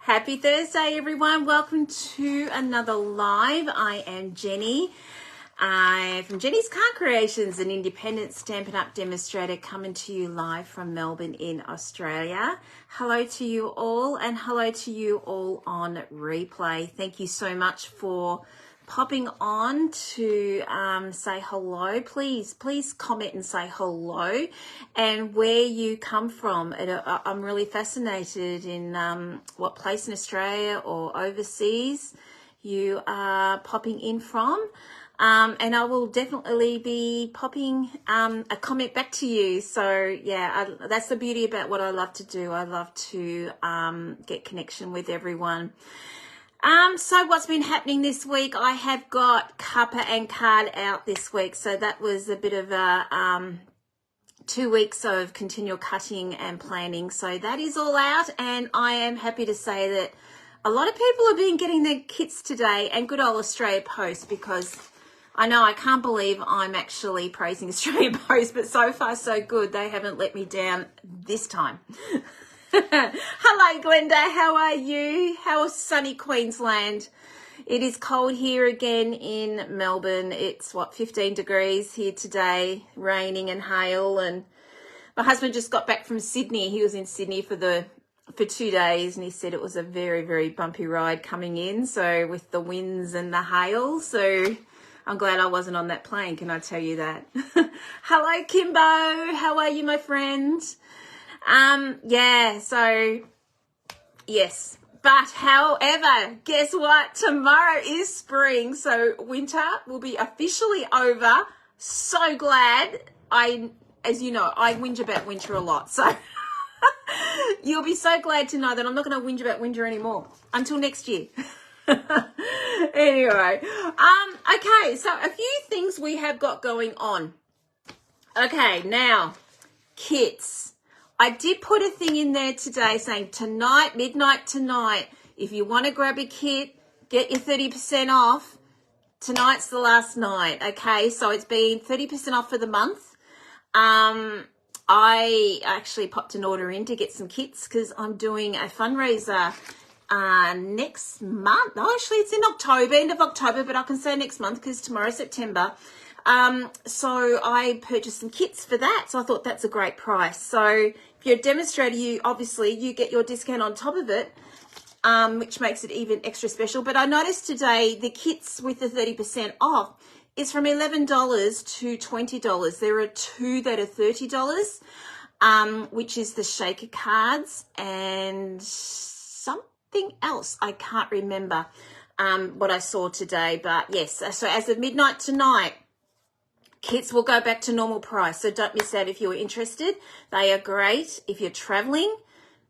Happy Thursday, everyone. Welcome to another live. I am Jenny. I'm from Jenny's Car Creations, an independent Stampin' Up! Demonstrator coming to you live from Melbourne in Australia. Hello to you all, and hello to you all on replay. Thank you so much for popping on to say hello. Please comment and say hello and where you come from. I'm really fascinated in what place in Australia or overseas you are popping in from. And I will definitely be popping a comment back to you. So yeah, that's the beauty about what I love to do. I love to get connection with everyone. So what's been happening this week? I have got Cuppa and Card out this week. So that was a bit of a 2 weeks of continual cutting and planning. So that is all out, and I am happy to say that a lot of people have been getting their kits today, and good old Australia Post, because I know I can't believe I'm actually praising Australia Post, but so far so good. They haven't let me down this time. Hello, Glenda. How are you? How is sunny Queensland? It is cold here again in Melbourne. It's 15 degrees here today, raining and hail. And my husband just got back from Sydney. He was in Sydney for 2 days, and he said it was a very, very bumpy ride coming in. So with the winds and the hail, so I'm glad I wasn't on that plane, can I tell you that? Hello, Kimbo. How are you, my friend? Yeah, so yes. But however, guess what? Tomorrow is spring, so winter will be officially over. So glad. As you know, I whinge about winter a lot, so you'll be so glad to know that I'm not going to whinge about winter anymore until next year. Anyway, okay, so a few things we have got going on. Okay, now, kits. I did put a thing in there today saying tonight, midnight tonight, if you want to grab a kit, get your 30% off. Tonight's the last night, okay? So it's been 30% off for the month. I actually popped an order in to get some kits because I'm doing a fundraiser next month. No, actually it's in October, end of October, but I can say next month because tomorrow's September. So I purchased some kits for that. So I thought that's a great price. So if you're a demonstrator, you get your discount on top of it, which makes it even extra special. But I noticed today the kits with the 30% off is from $11 to $20. There are two that are $30, which is the shaker cards and something else. I can't remember what I saw today, but yes. So as of midnight tonight, kits will go back to normal price. So don't miss out if you're interested. They are great if you're traveling.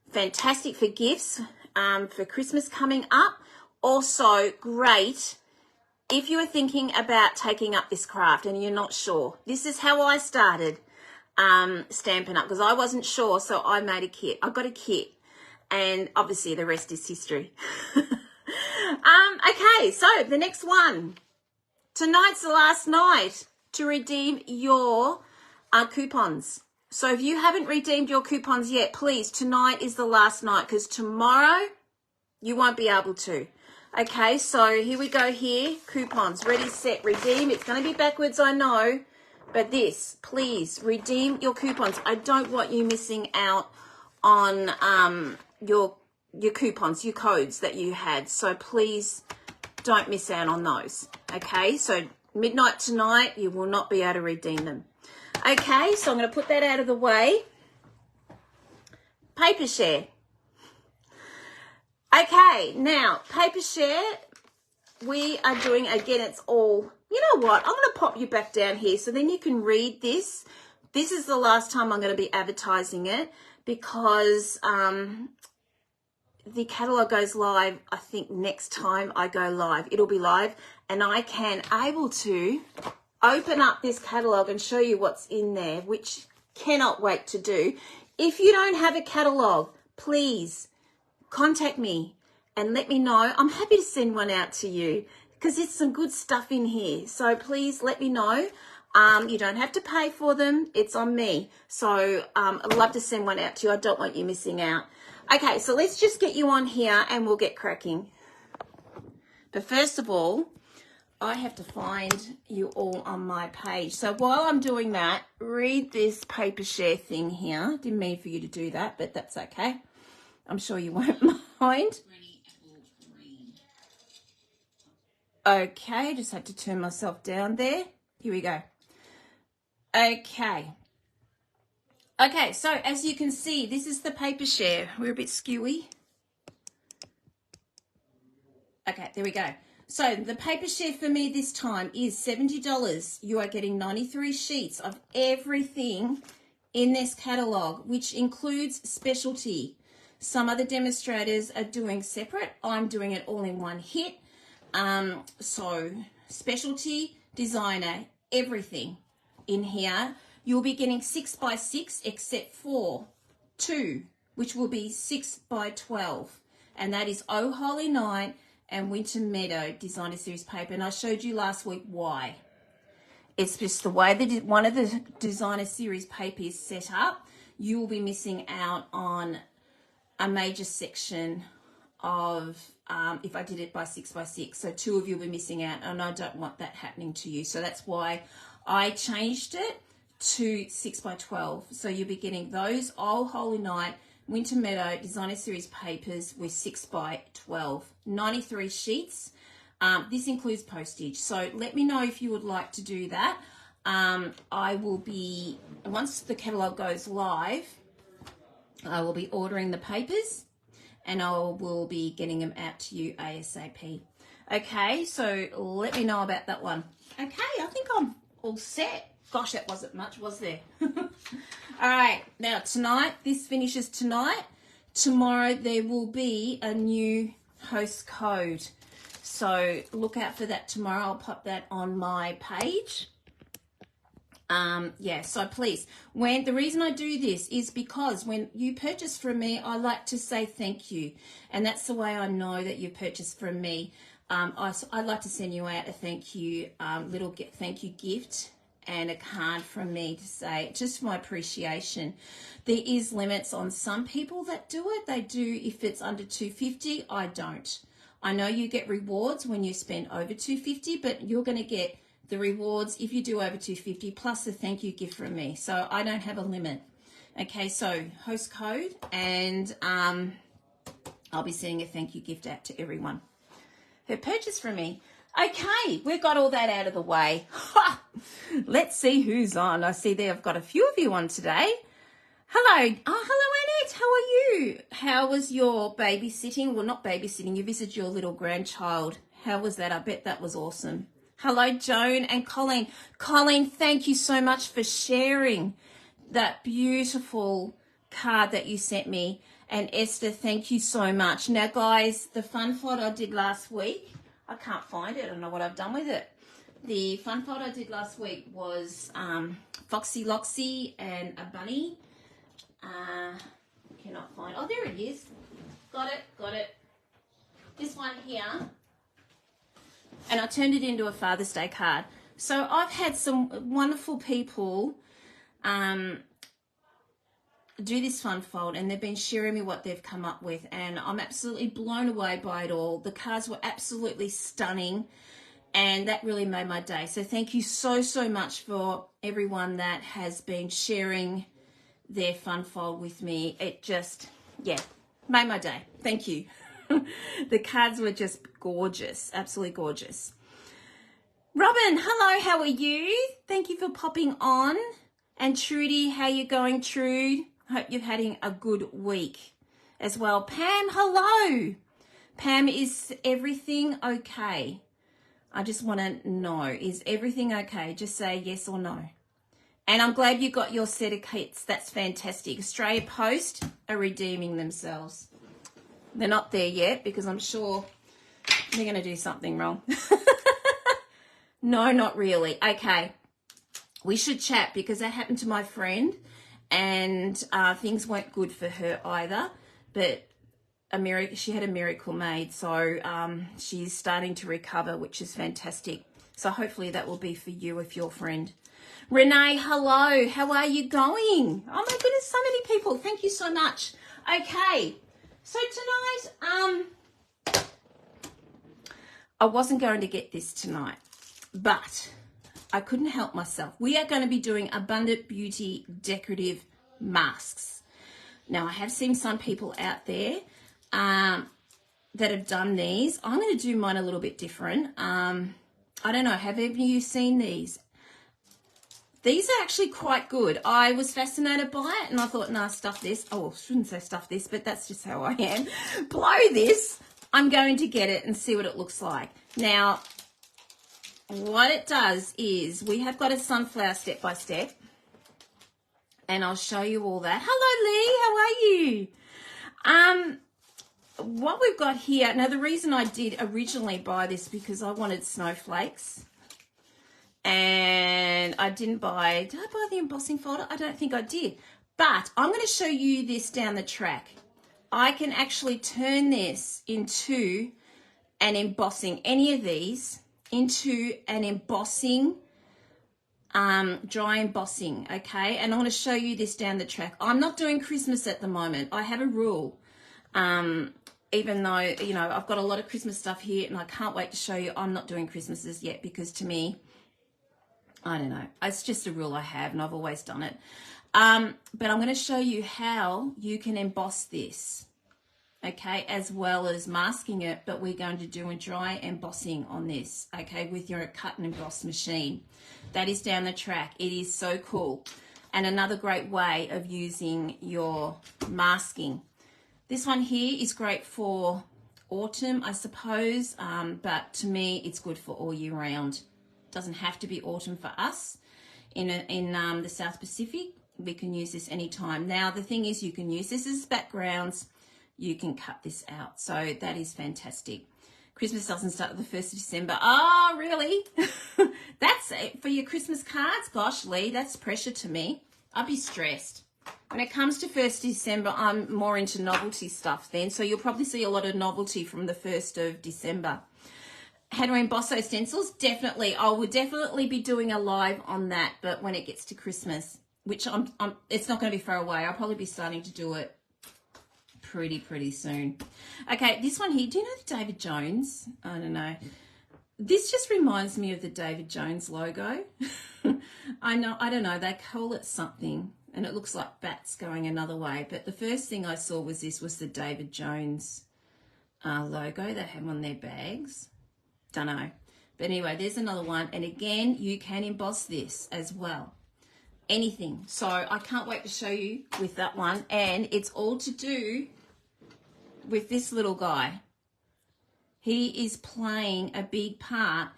Fantastic for gifts for Christmas coming up. Also great if you are thinking about taking up this craft and you're not sure. This is how I started Stampin' Up! Because I wasn't sure, so I made a kit. I got a kit, and obviously the rest is history. Okay, so the next one. Tonight's the last night to redeem your coupons. So if you haven't redeemed your coupons yet, please, tonight is the last night, because tomorrow you won't be able to. Okay, so here we go here. Coupons, ready, set, redeem. It's going to be backwards, I know, but this, please, redeem your coupons. I don't want you missing out on your coupons, your codes that you had. So please don't miss out on those. Okay, so midnight tonight, you will not be able to redeem them. Okay, so I'm going to put that out of the way. Paper share. Okay, now, paper share, we are doing, again, it's all, you know what, I'm going to pop you back down here so then you can read this. This is the last time I'm going to be advertising it because the catalogue goes live, I think, next time I go live. It'll be live, and I can able to open up this catalogue and show you what's in there, which cannot wait to do. If you don't have a catalogue, please contact me and let me know. I'm happy to send one out to you because there's some good stuff in here. So please let me know. You don't have to pay for them. It's on me. So I'd love to send one out to you. I don't want you missing out. Okay, so let's just get you on here and we'll get cracking. But first of all, I have to find you all on my page. So while I'm doing that, read this paper share thing here. Didn't mean for you to do that, but that's okay. I'm sure you won't mind. Okay, just had to turn myself down there. Here we go. Okay. Okay, so as you can see, this is the paper share. We're a bit skewy. Okay, there we go. So the paper share for me this time is $70. You are getting 93 sheets of everything in this catalogue, which includes specialty. Some other demonstrators are doing separate. I'm doing it all in one hit. So specialty, designer, everything in here. You'll be getting 6 by 6 except for 2, which will be 6 by 12. And that is Oh Holy Night and Winter Meadow Designer Series paper. And I showed you last week why. It's just the way that one of the Designer Series paper is set up. You will be missing out on a major section of if I did it by 6 by 6. So 2 of you will be missing out, and I don't want that happening to you. So that's why I changed it to 6 by 12. So you'll be getting those Oh Holy Night Winter Meadow Designer Series papers with 6 by 12, 93 sheets. This includes postage. So let me know if you would like to do that. I will be, once the catalogue goes live, I will be ordering the papers and I will be getting them out to you ASAP. Okay, so let me know about that one. Okay, I think I'm all set. Gosh, that wasn't much, was there? All right, now tonight, this finishes tonight. Tomorrow there will be a new host code. So look out for that tomorrow. I'll pop that on my page. Yeah, so please, the reason I do this is because when you purchase from me, I like to say thank you. And that's the way I know that you purchased from me. I'd like to send you out a thank you, thank you gift and a card from me to say just my appreciation. There is limits on some people that do it. They do if it's under $250. I don't. I know you get rewards when you spend over $250, but you're going to get the rewards if you do over $250 plus the thank you gift from me. So I don't have a limit. Okay, so host code, and I'll be sending a thank you gift out to everyone who purchased from me. Okay, we've got all that out of the way. Let's see who's on. I see there I've got a few of you on today. Hello. Oh, hello, Annette. How are you? How was your babysitting? Well, not babysitting. You visited your little grandchild. How was that? I bet that was awesome. Hello, Joan and Colleen. Colleen, thank you so much for sharing that beautiful card that you sent me. And Esther, thank you so much. Now, guys, the fun fold I did last week, I can't find it. I don't know what I've done with it. The fun fold I did last week was Foxy Loxy and a bunny. Cannot find. Oh, there it is. Got it. This one here. And I turned it into a Father's Day card. So I've had some wonderful people do this fun fold, and they've been sharing me what they've come up with, and I'm absolutely blown away by it all. The cards were absolutely stunning, and that really made my day. So thank you so much for everyone that has been sharing their fun fold with me. It just, yeah, made my day. Thank you. The cards were just gorgeous, absolutely gorgeous. Robin, hello, how are you? Thank you for popping on. And Trudy, how you going, Trude? Hope you're having a good week as well. Pam, hello. Pam, is everything okay? I just want to know, is everything okay? Just say yes or no. And I'm glad you got your set of kits. That's fantastic. Australia Post are redeeming themselves. They're not there yet because I'm sure they're going to do something wrong. No, not really. Okay. We should chat because that happened to my friend, and things weren't good for her either. But she had a miracle made, so she's starting to recover, which is fantastic. So hopefully that will be for you if you're a friend. Renee, hello. How are you going? Oh my goodness, so many people. Thank you so much. Okay. So tonight, I wasn't going to get this tonight, but I couldn't help myself. We are going to be doing Abundant Beauty Decorative masks. Now, I have seen some people out there that have done these. I'm going to do mine a little bit different. I don't know, have any of you seen these? These are actually quite good. I was fascinated by it and I thought, nah, stuff this. Oh, I shouldn't say stuff this, but that's just how I am. Blow this. I'm going to get it and see what it looks like. Now, what it does is we have got a sunflower step by step and I'll show you all that. Hello, Lee. How are you? What we've got here, now the reason I did originally buy this because I wanted snowflakes. And I did I buy the embossing folder? I don't think I did. But I'm going to show you this down the track. I can actually turn this into an embossing, any of these, into an embossing, dry embossing, okay? And I'm going to show you this down the track. I'm not doing Christmas at the moment. I have a rule, even though, you know, I've got a lot of Christmas stuff here and I can't wait to show you. I'm not doing Christmases yet because to me, I don't know. It's just a rule I have and I've always done it. But I'm going to show you how you can emboss this, okay, as well as masking it, but we're going to do a dry embossing on this, okay, with your cut and emboss machine. That is down the track. It is so cool. And another great way of using your masking. This one here is great for autumn, I suppose, but to me, it's good for all year round. Doesn't have to be autumn for us in the South Pacific. We can use this anytime. Now, the thing is you can use this as backgrounds. You can cut this out. So that is fantastic. Christmas doesn't start the 1st of December. Oh, really? That's it for your Christmas cards? Gosh, Lee, that's pressure to me. I'd be stressed. When it comes to 1st December, I'm more into novelty stuff then. So you'll probably see a lot of novelty from the 1st of December. How to emboss those stencils? Definitely. I will definitely be doing a live on that, but when it gets to Christmas, which it's not going to be far away. I'll probably be starting to do it pretty soon. Okay, this one here. Do you know the David Jones? I don't know. This just reminds me of the David Jones logo. I don't know. They call it something, and it looks like bats going another way. But the first thing I saw was the David Jones logo they have on their bags. Don't know. But anyway, there's another one. And again, you can emboss this as well. Anything. So I can't wait to show you with that one. And it's all to do with this little guy. He is playing a big part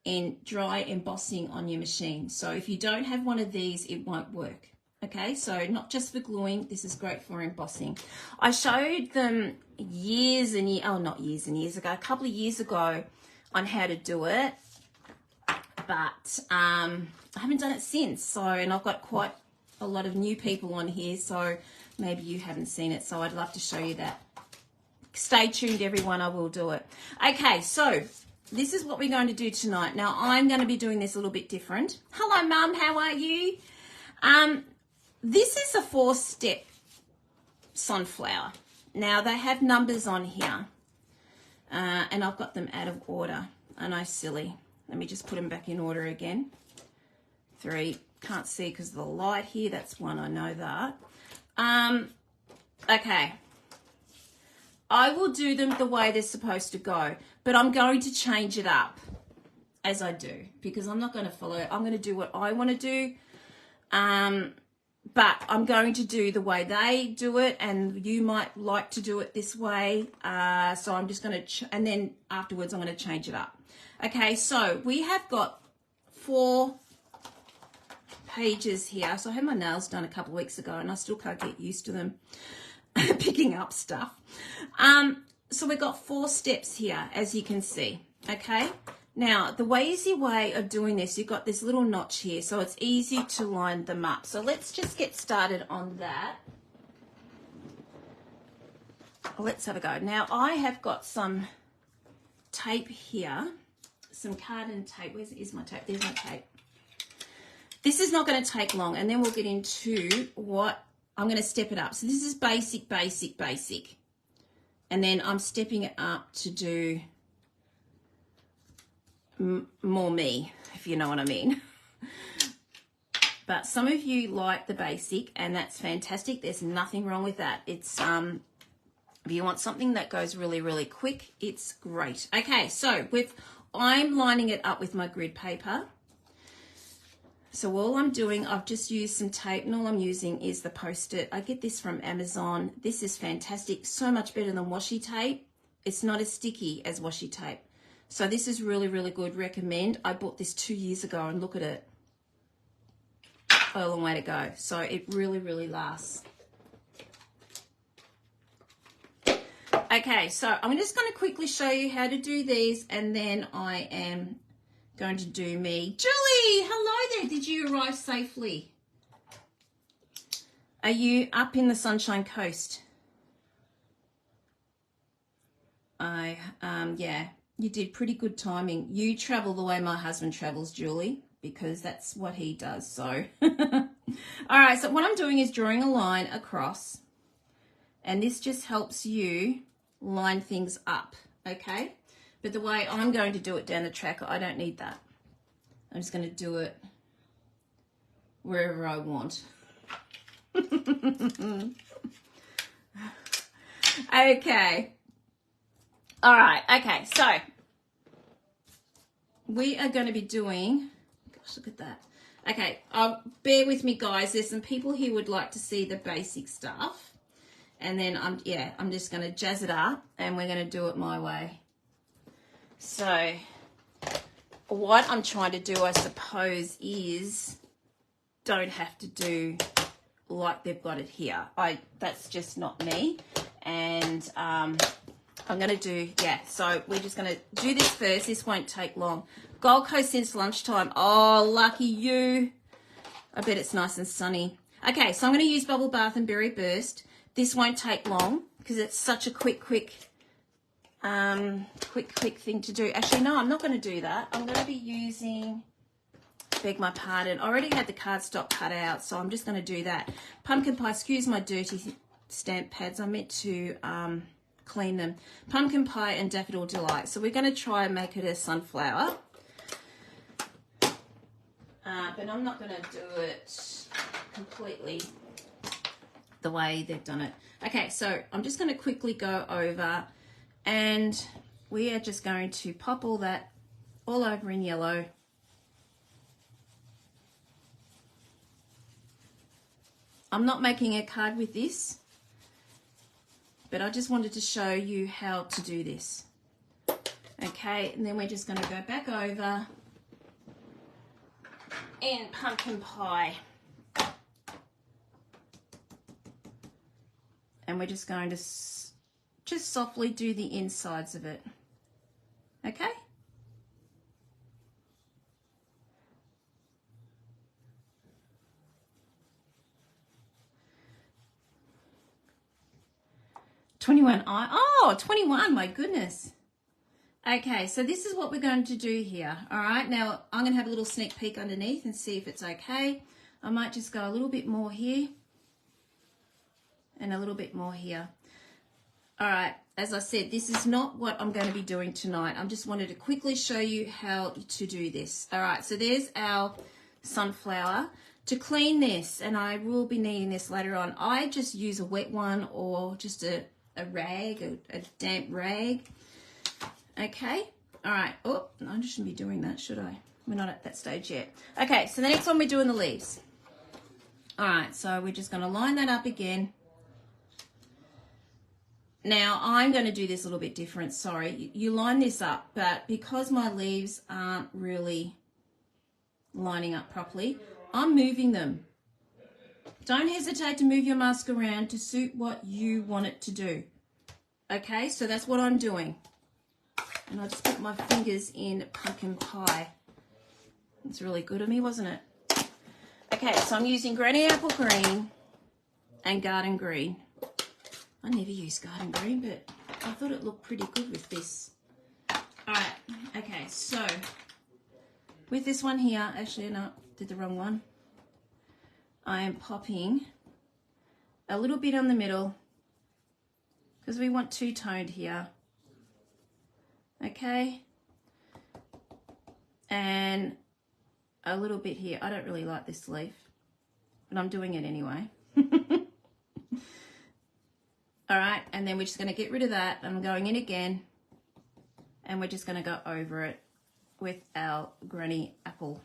in dry embossing on your machine. So if you don't have one of these, it won't work. Okay, so not just for gluing, this is great for embossing. I showed them a couple of years ago, on how to do it, but I haven't done it since. So, and I've got quite a lot of new people on here, so maybe you haven't seen it. So I'd love to show you that. Stay tuned, everyone. I will do it. Okay, so this is what we're going to do tonight. Now, I'm going to be doing this a little bit different. Hello, Mum. How are you? This is a 4-step sunflower. Now, they have numbers on here. And I've got them out of order. I know, silly. Let me just put them back in order again. 3, can't see because of the light here. That's 1, I know that. Okay. I will do them the way they're supposed to go, but I'm going to change it up as I do because I'm not going to follow. I'm going to do what I want to do. But I'm going to do the way they do it, and you might like to do it this way. So I'm just going to, and then afterwards I'm going to change it up. Okay, so we have got 4 pages here. So I had my nails done a couple of weeks ago, and I still can't get used to them picking up stuff. So we've got 4 steps here, as you can see. Okay. Now, the easy way of doing this, you've got this little notch here, so it's easy to line them up. So let's just get started on that. Let's have a go. Now, I have got some tape here, some cardon tape. Where's my tape? There's my tape. This is not going to take long, and then we'll get into what I'm going to step it up. So this is basic. And then I'm stepping it up to do more me, if you know what I mean. But some of you like the basic, and that's fantastic. There's nothing wrong with that. It's if you want something that goes really, really quick, it's great. Okay, so I'm lining it up with my grid paper. So all I'm doing, I've just used some tape, and all I'm using is the Post-it. I get this from Amazon. This is fantastic, so much better than washi tape. It's not as sticky as washi tape. So this is really, really good. Recommend. I bought this 2 years ago, and look at it. A long way to go. So it really, really lasts. Okay, so I'm just going to quickly show you how to do these, and then I am going to do me. Julie, hello there. Did you arrive safely? Are you up in the Sunshine Coast? Yeah, you did pretty good timing. You travel the way my husband travels, Julie, because that's what he does. So, all right. So what I'm doing is drawing a line across, and this just helps you line things up. Okay. But the way I'm going to do it down the track, I don't need that. I'm just going to do it wherever I want. Okay. All right. Okay. So we are going to be doing, gosh, look at that. Okay. Bear with me, guys. There's some people here who would like to see the basic stuff. And then I'm just going to jazz it up, and we're going to do it my way. So what I'm trying to do, I suppose, is don't have to do like they've got it here. That's just not me. And I'm going to do, so we're just going to do this first. This won't take long. Gold Coast since lunchtime. Oh, lucky you. I bet it's nice and sunny. Okay, so I'm going to use Bubble Bath and Berry Burst. This won't take long because it's such a quick thing to do. Actually, no, I'm not going to do that. I'm going to be using, beg my pardon, I already had the cardstock cut out, so I'm just going to do that. Pumpkin pie, excuse my dirty stamp pads. I meant to clean them. Pumpkin pie and Daffodil Delight. So we're going to try and make it a sunflower. But I'm not going to do it completely the way they've done it. Okay, so I'm just going to quickly go over, and we are just going to pop all that all over in yellow. I'm not making a card with this, but I just wanted to show you how to do this. Okay, and then we're just going to go back over in pumpkin pie. And we're just going to just softly do the insides of it. Okay? Oh, 21, my goodness. Okay, so this is what we're going to do here. All right, now I'm going to have a little sneak peek underneath and see if it's okay. I might just go a little bit more here and a little bit more here. All right, as I said, this is not what I'm going to be doing tonight. I just wanted to quickly show you how to do this. All right, so there's our sunflower. To clean this, and I will be needing this later on, I just use a wet one or just a rag, a damp rag. Okay, all right. Oh, I shouldn't be doing that, should I? We're not at that stage yet. Okay, so the next one we're doing the leaves. All right, so we're just going to line that up again. Now, I'm going to do this a little bit different. Sorry, you line this up, but because my leaves aren't really lining up properly, I'm moving them. Don't hesitate to move your mask around to suit what you want it to do. Okay, so that's what I'm doing. And I just put my fingers in pumpkin pie. It's really good of me, wasn't it? Okay, so I'm using Granny Apple Green and Garden Green. I never use Garden Green, but I thought it looked pretty good with this. All right, okay, so with this one here, actually, no, did the wrong one. I am popping a little bit on the middle because we want two-toned here. Okay. And a little bit here. I don't really like this leaf, but I'm doing it anyway. All right, and then we're just going to get rid of that. I'm going in again, and we're just going to go over it with our granny apple.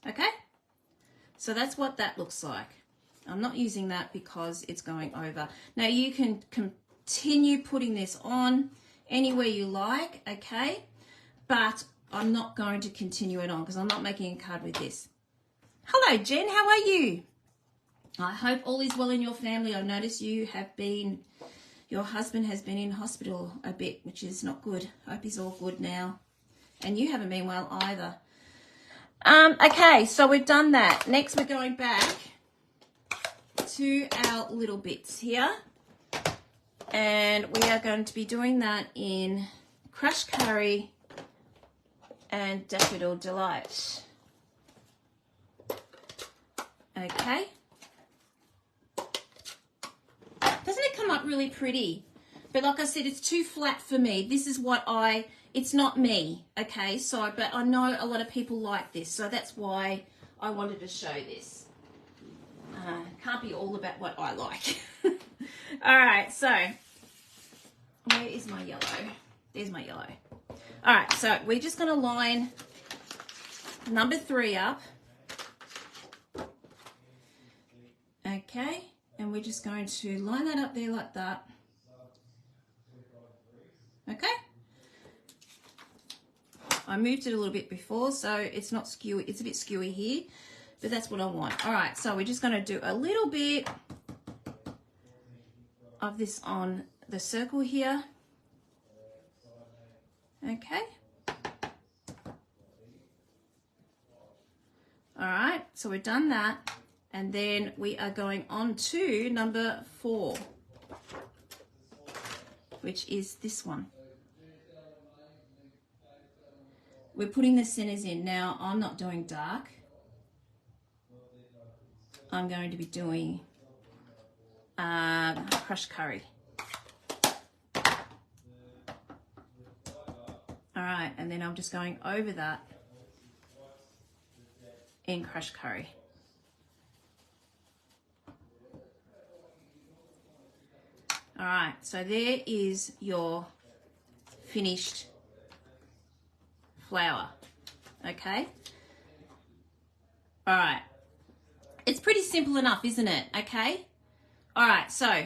Okay, so that's what that looks like. I'm not using that because it's going over. Now you can continue putting this on anywhere you like, okay, but I'm not going to continue it on because I'm not making a card with this. Hello Jen, how are you? I hope all is well in your family. I notice your husband has been in hospital a bit, which is not good. I hope he's all good now. And you haven't been well either. Okay, so we've done that. Next, we're going back to our little bits here. And we are going to be doing that in Crushed Curry and Daffodil Delight. Okay. Doesn't it come up really pretty? But like I said, it's too flat for me. This is what it's not me, okay? So, but I know a lot of people like this, so that's why I wanted to show this. Can't be all about what I like. All right, so where is my yellow? There's my yellow. All right, so we're just going to line number 3 up. Okay. And we're just going to line that up there like that. Okay. I moved it a little bit before, so it's not skewy. It's a bit skewy here, but that's what I want. All right, so we're just going to do a little bit of this on the circle here. Okay. All right, so we've done that. And then we are going on to number 4, which is this one. We're putting the centers in. Now, I'm not doing dark. I'm going to be doing crushed curry. All right, and then I'm just going over that in crushed curry. All right, so there is your finished flower, okay? All right, it's pretty simple enough, isn't it? Okay, all right, so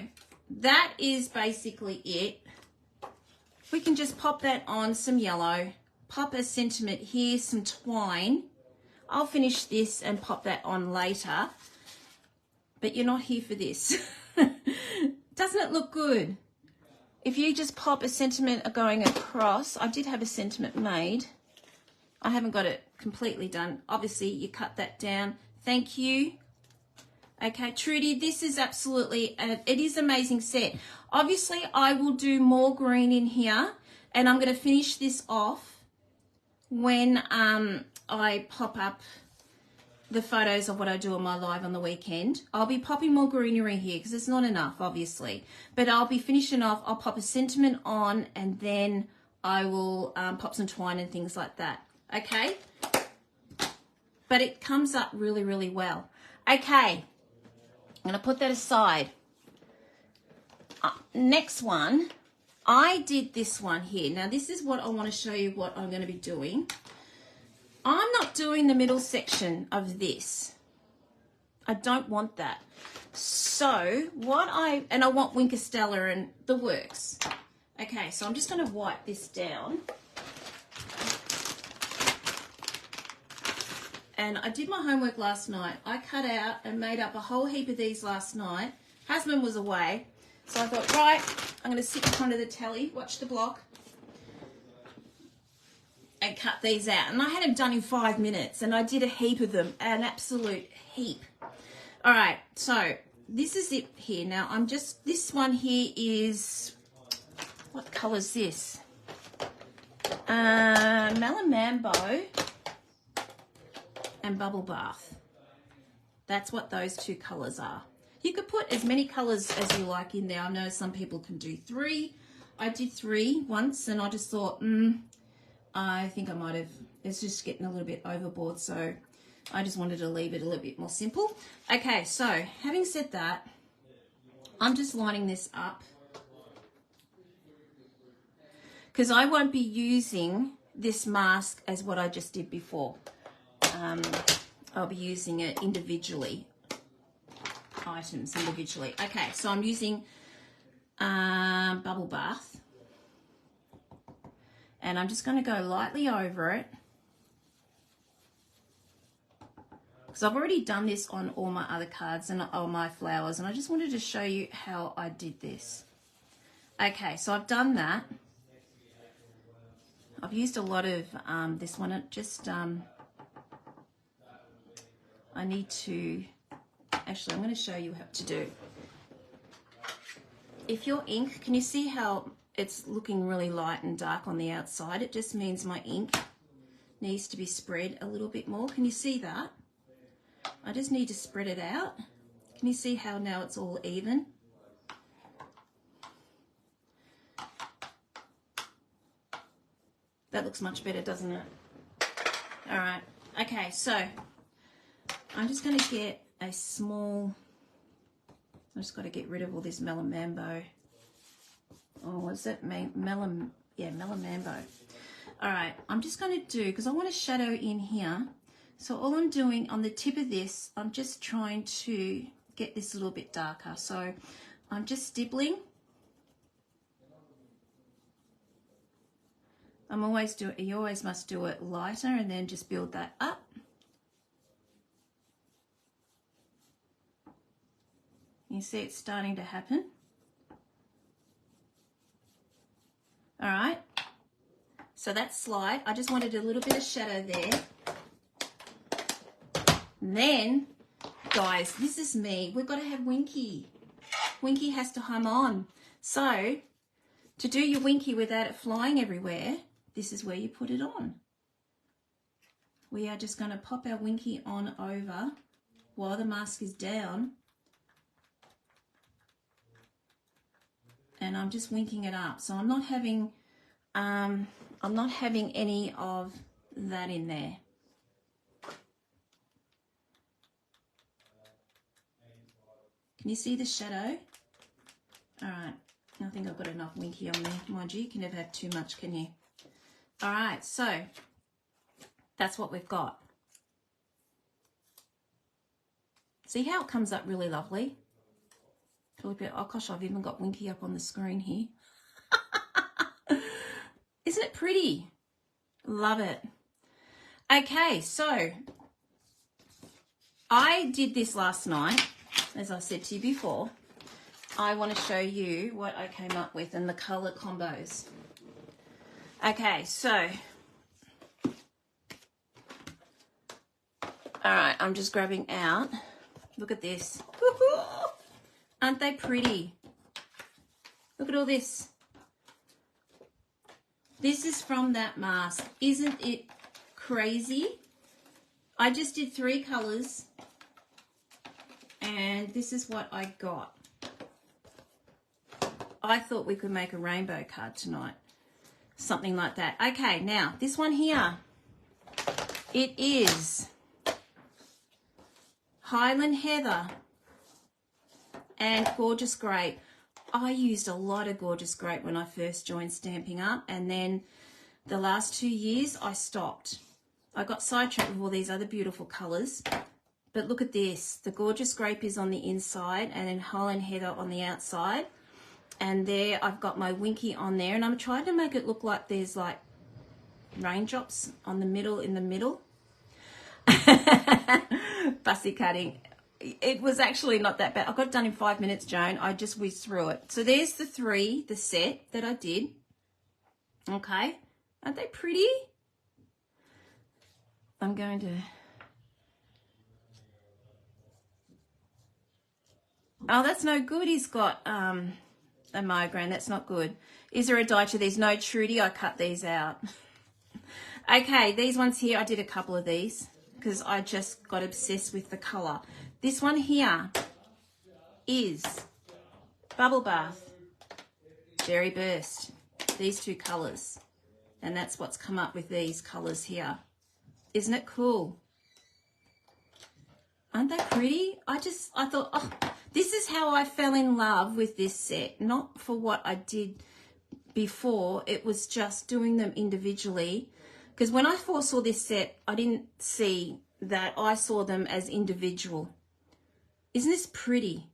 that is basically it. We can just pop that on some yellow, pop a sentiment here, some twine. I'll finish this and pop that on later, but you're not here for this. Doesn't it look good? If you just pop a sentiment going across, I did have a sentiment made. I haven't got it completely done. Obviously, you cut that down. Thank you. Okay, Trudy, this is absolutely, it is an amazing set. Obviously, I will do more green in here, and I'm going to finish this off when I pop up the photos of what I do on my live on the weekend. I'll be popping more greenery here because it's not enough, obviously. But I'll be finishing off. I'll pop a sentiment on, and then I will pop some twine and things like that. Okay? But it comes up really, really well. Okay. I'm going to put that aside. Next one. I did this one here. Now, this is what I want to show you what I'm going to be doing. I'm not doing the middle section of this. I don't want that. So I want Winker Stella and the works. Okay, so I'm just going to wipe this down. And I did my homework last night. I cut out and made up a whole heap of these last night. Husband was away. So I thought, right, I'm going to sit in front of the telly, watch the block, and cut these out. And I had them done in 5 minutes, and I did a heap of them, an absolute heap. All right, so this is it here. Now, this one here is, what colour is this? Melon Mambo and Bubble Bath. That's what those two colours are. You could put as many colours as you like in there. I know some people can do 3. I did 3 once and I just thought, I think I might have, it's just getting a little bit overboard, so I just wanted to leave it a little bit more simple. Okay, so having said that, I'm just lining this up because I won't be using this mask as what I just did before. I'll be using it individually, items individually. Okay, so I'm using bubble bath, and I'm just going to go lightly over it because I've already done this on all my other cards and all my flowers, and I just wanted to show you how I did this. Okay, so I've done that. I've used a lot of this one. It just I need to, actually I'm going to show you what to do. If your ink, can you see how it's looking really light and dark on the outside? It just means my ink needs to be spread a little bit more. Can you see that? I just need to spread it out. Can you see how now it's all even? That looks much better, doesn't it? All right. Okay, so I'm just going to get a small, I just got to get rid of all this Melamambo. Oh, what's that mean? Melamambo. All right, I'm just going to do, because I want a shadow in here. So all I'm doing on the tip of this, I'm just trying to get this a little bit darker. So I'm just stippling. You always must do it lighter and then just build that up. You see it's starting to happen. All right, so that slide, I just wanted a little bit of shadow there. And then, guys, this is me. We've got to have Winky. Winky has to hum on. So, to do your Winky without it flying everywhere, this is where you put it on. We are just going to pop our Winky on over while the mask is down. And I'm just winking it up. So I'm not having any of that in there. Can you see the shadow? All right, I think I've got enough Winky on there. Mind you can never have too much, can you? All right, so that's what we've got. See how it comes up really lovely? Oh gosh, I've even got Winky up on the screen here. Isn't it pretty? Love it. Okay, so I did this last night, as I said to you before. I want to show you what I came up with and the color combos. Okay, so all right, I'm just grabbing out. Look at this. Woo-hoo! Aren't they pretty? Look at all this. This is from that mask. Isn't it crazy? I just did 3 colors and this is what I got. I thought we could make a rainbow card tonight. Something like that. Okay, now this one here. It is Highland Heather and Gorgeous Grape. I used a lot of Gorgeous Grape when I first joined Stampin' Up, and then the last 2 years I stopped. I got sidetracked with all these other beautiful colours, but look at this. The Gorgeous Grape is on the inside and then Highland Heather on the outside, and there I've got my Winky on there, and I'm trying to make it look like there's like raindrops on the middle, in the middle. Fussy cutting. It was actually not that bad. I got it done in 5 minutes, Joan. I just whizzed through it. So there's the 3, the set that I did. Okay. Aren't they pretty? I'm going to... Oh, that's no good. He's got a migraine. That's not good. Is there a dye to these? No, Trudy, I cut these out. Okay, these ones here, I did a couple of these because I just got obsessed with the colour. This one here, is Bubble Bath, Berry Burst, these two colours. And that's what's come up with these colours here. Isn't it cool? Aren't they pretty? I thought, oh, this is how I fell in love with this set. Not for what I did before. It was just doing them individually. Because when I first saw this set, I didn't see that. I saw them as individual. Isn't this pretty?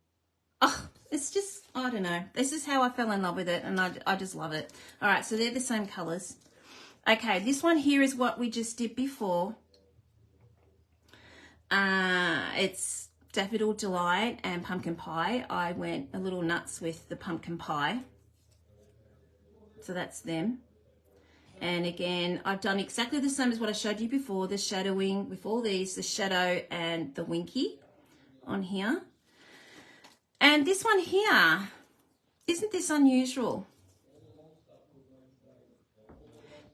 Oh, it's just, I don't know. This is how I fell in love with it, and I just love it. All right, so they're the same colours. Okay, this one here is what we just did before. It's Daffodil Delight and Pumpkin Pie. I went a little nuts with the Pumpkin Pie. So that's them. And again, I've done exactly the same as what I showed you before, the shadowing with all these, the shadow and the winky on here. And this one here, isn't this unusual?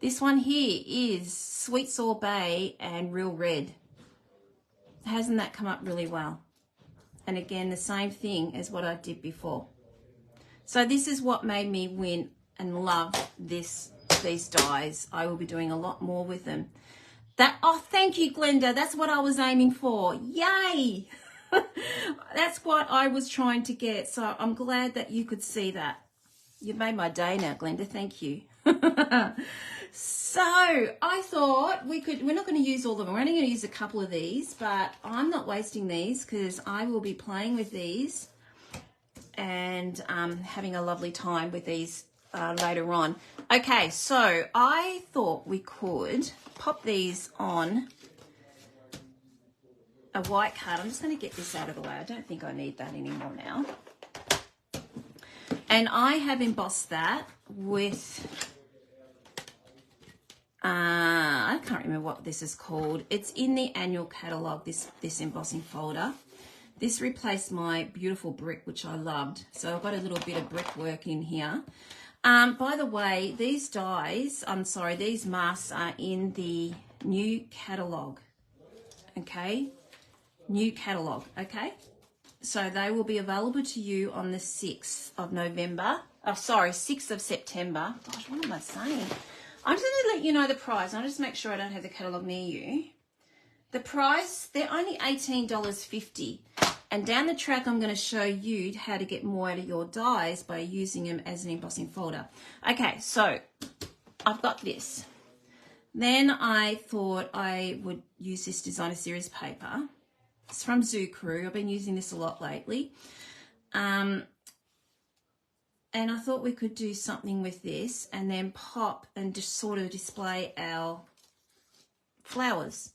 This one here is Sweet Sorbet and Real Red. Hasn't that come up really well? And again, the same thing as what I did before. So this is what made me win and love these dies. I will be doing a lot more with them. Oh, thank you, Glenda. That's what I was aiming for. Yay! That's what I was trying to get. So I'm glad that you could see that. You made my day now, Glenda. Thank you. So I thought we're not going to use all of them. We're only going to use a couple of these, but I'm not wasting these because I will be playing with these and having a lovely time with these later on. Okay, so I thought we could pop these on a white card. I'm just going to get this out of the way. I don't think I need that anymore now. And I have embossed that with, I can't remember what this is called. It's in the annual catalogue, this embossing folder. This replaced my beautiful brick, which I loved. So I've got a little bit of brickwork in here. By the way, these these masks are in the new catalogue. Okay? New catalogue, okay? So they will be available to you on the 6th of November. Oh, sorry, 6th of September. Gosh, what am I saying? I'm just going to let you know the price. I'll just make sure I don't have the catalogue near you. The price, they're only $18.50. And down the track, I'm going to show you how to get more out of your dies by using them as an embossing folder. Okay, so I've got this. Then I thought I would use this designer series paper. It's from Zoo Crew. I've been using this a lot lately. And I thought we could do something with this and then pop and just sort of display our flowers.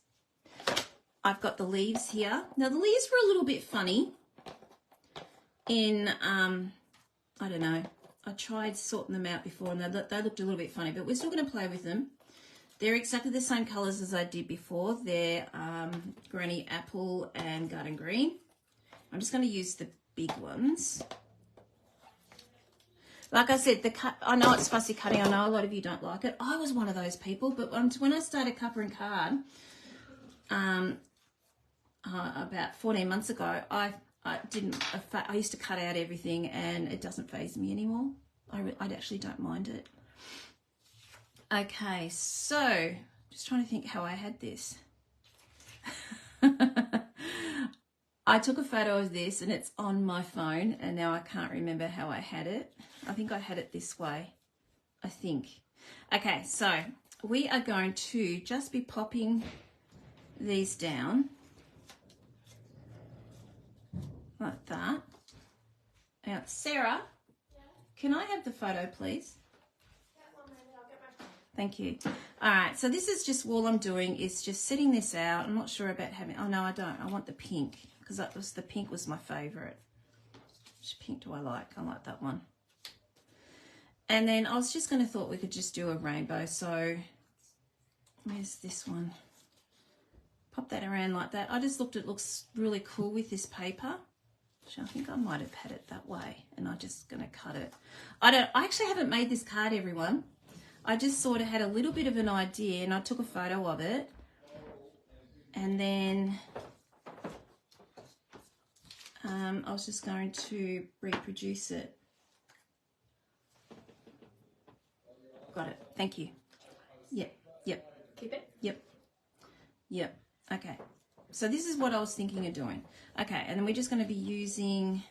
I've got the leaves here. Now, the leaves were a little bit funny in, I don't know. I tried sorting them out before and they looked a little bit funny, but we're still going to play with them. They're exactly the same colours as I did before. They're Granny Apple and Garden Green. I'm just going to use the big ones. Like I said, I know it's fussy cutting. I know a lot of you don't like it. I was one of those people, but when I started Cupper and Card, about 14 months ago, I used to cut out everything and it doesn't faze me anymore. I actually don't mind it. Okay, so just trying to think how I had this. I took a photo of this and it's on my phone and now I can't remember how I had it. I think I had it this way, I think. Okay, so we are going to just be popping these down like that. Now, Sarah, can I have the photo, please? Thank you. All right, so this is just all I'm doing is just setting this out. I'm not sure about having, oh no, I don't. I want the pink because the pink was my favorite. Which pink do I like? I like that one. And then I was just going to thought we could just do a rainbow. So where's this one? Pop that around like that. I just looked, it looks really cool with this paper. Actually, I think I might have had it that way and I'm just going to cut it. I actually haven't made this card, everyone. I just sort of had a little bit of an idea and I took a photo of it. And then I was just going to reproduce it. Got it. Thank you. Yep. Keep it? Yep. Okay. So this is what I was thinking of doing. Okay, and then we're just going to be using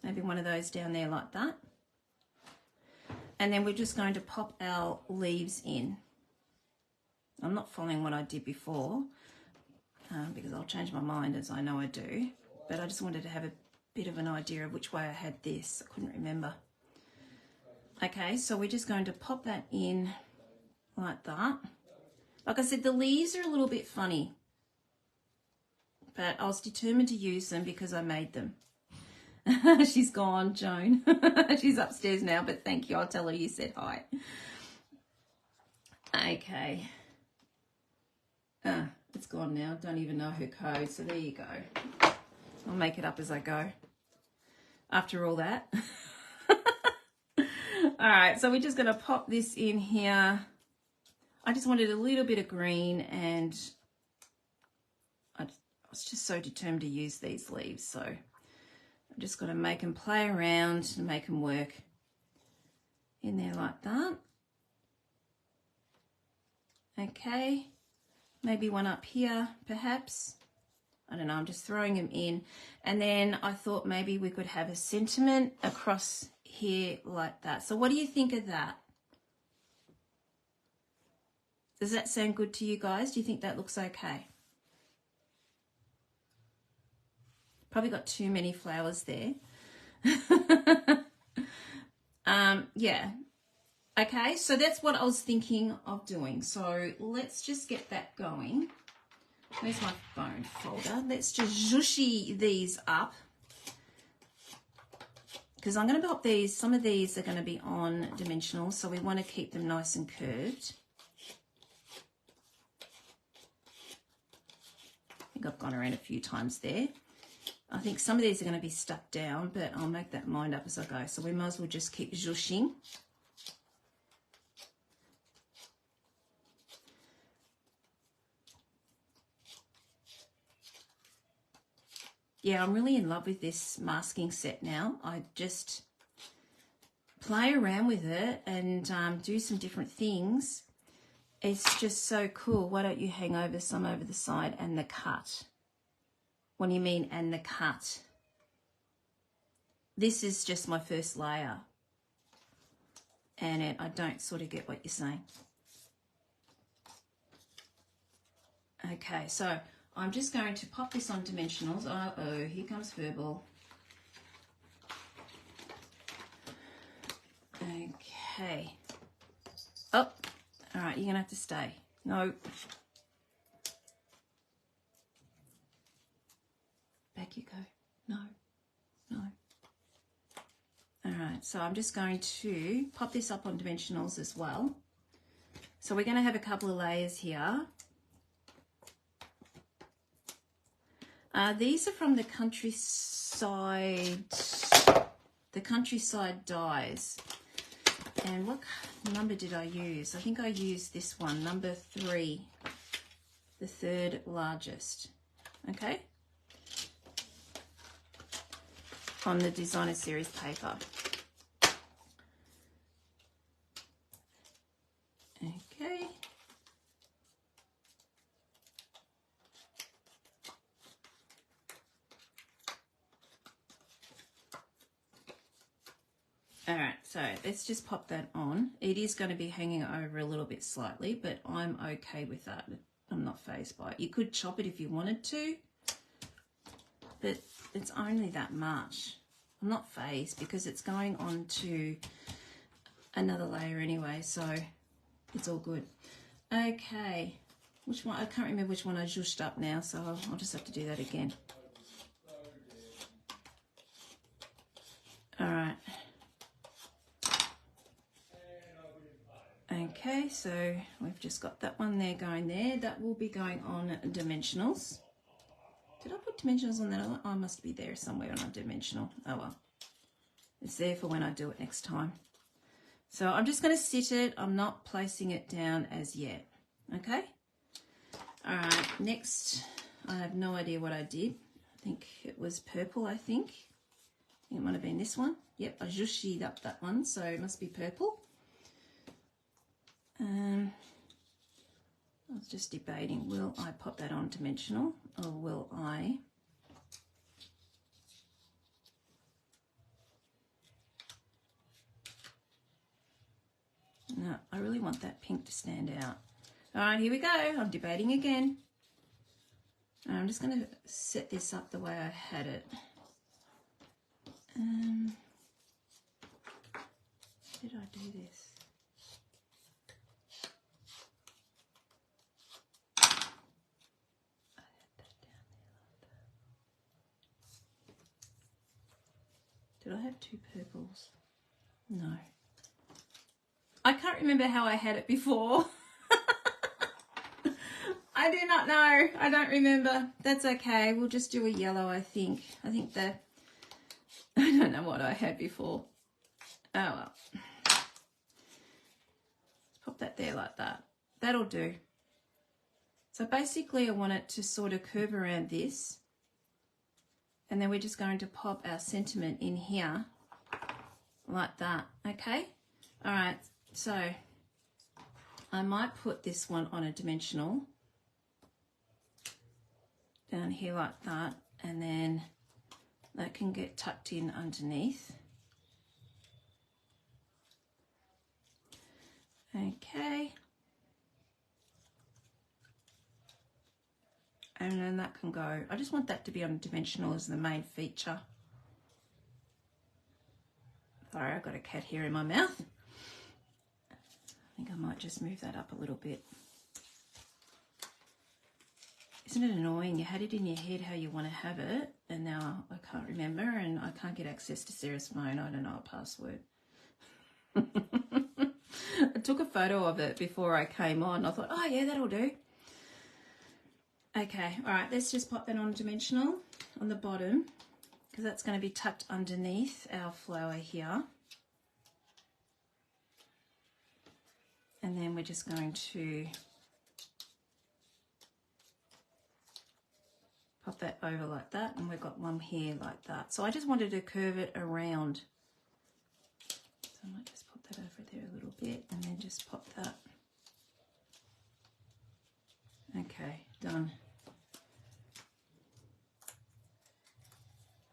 maybe one of those down there like that. And then we're just going to pop our leaves in. I'm not following what I did before because I'll change my mind, as I know I do. But I just wanted to have a bit of an idea of which way I had this. I couldn't remember. Okay, so we're just going to pop that in like that. Like I said, the leaves are a little bit funny, but I was determined to use them because I made them. She's gone, Joan. She's upstairs now, but thank you. I'll tell her you said hi. Okay. It's gone now. Don't even know her code, so there you go. I'll make it up as I go. After all that. All right, so we're just going to pop this in here. I just wanted a little bit of green, and I was just so determined to use these leaves, so I'm just going to make them play around and make them work in there like that. Okay, maybe one up here perhaps. I don't know, I'm just throwing them in. And then I thought maybe we could have a sentiment across here like that. So what do you think of that? Does that sound good to you guys? Do you think that looks okay? Probably got too many flowers there. Yeah. Okay, so that's what I was thinking of doing. So let's just get that going. Where's my phone folder? Let's just zhushy these up. Because I'm going to pop these, some of these are going to be on dimensional, so we want to keep them nice and curved. I think I've gone around a few times there. I think some of these are going to be stuck down, but I'll make that mind up as I go. So we might as well just keep zhushing. Yeah, I'm really in love with this masking set now. I just play around with it and do some different things. It's just so cool. Why don't you hang over some over the side and the cut? What do you mean, and the cut? This is just my first layer. And I don't sort of get what you're saying. Okay, so I'm just going to pop this on dimensionals. Uh-oh, here comes Furball. Okay. Oh, all right, you're going to have to stay. No. Back you go. No. All right, so I'm just going to pop this up on dimensionals as well. So we're going to have a couple of layers here. These are from the Countryside Dyes. And what number did I use? I think I used this one, number 3, the third largest. Okay. On the designer series paper. Okay. All right, so let's just pop that on. It is going to be hanging over a little bit slightly, but I'm okay with that. I'm not fazed by it. You could chop it if you wanted to, but it's only that much. I'm not fazed because it's going on to another layer anyway, so it's all good. Okay, which one? I can't remember which one I zhushed up now, so I'll just have to do that again. All right. Okay, so we've just got that one there going there. That will be going on dimensionals. Did I put dimensionals on that? Oh, I must be there somewhere on a dimensional. Oh well. It's there for when I do it next time. So I'm just going to sit it. I'm not placing it down as yet. Okay? All right, next, I have no idea what I did. think it was purple, I think it might have been this one. Yep, I jushied up that one, so it must be purple. I was just debating, will I pop that on dimensional or will I no, I really want that pink to stand out. All right, here we go. I'm debating again. I'm just going to set this up the way I had it. Did I do this? I had that down there like that. Did I have two purples? No. I can't remember how I had it before. I do not know. I don't remember. That's okay. We'll just do a yellow, I think. I think that I don't know what I had before. Oh well. Let's pop that there like that. That'll do. So basically I want it to sort of curve around this. And then we're just going to pop our sentiment in here like that. Okay? All right. So I might put this one on a dimensional down here like that, and then that can get tucked in underneath. Okay. And then that can go. I just want that to be on dimensional as the main feature. Sorry, I've got a cat hair in my mouth. I think I might just move that up a little bit. Isn't it annoying? You had it in your head how you want to have it, and now I can't remember, and I can't get access to Sarah's phone. I don't know a password. I took a photo of it before I came on. I thought, oh yeah, that'll do. Okay, all right, let's just pop that on dimensional on the bottom, because that's going to be tucked underneath our flower here. And then we're just going to pop that over like that, and we've got one here like that. So I just wanted to curve it around. So I might just pop that over there a little bit, and then just pop that. Okay, done.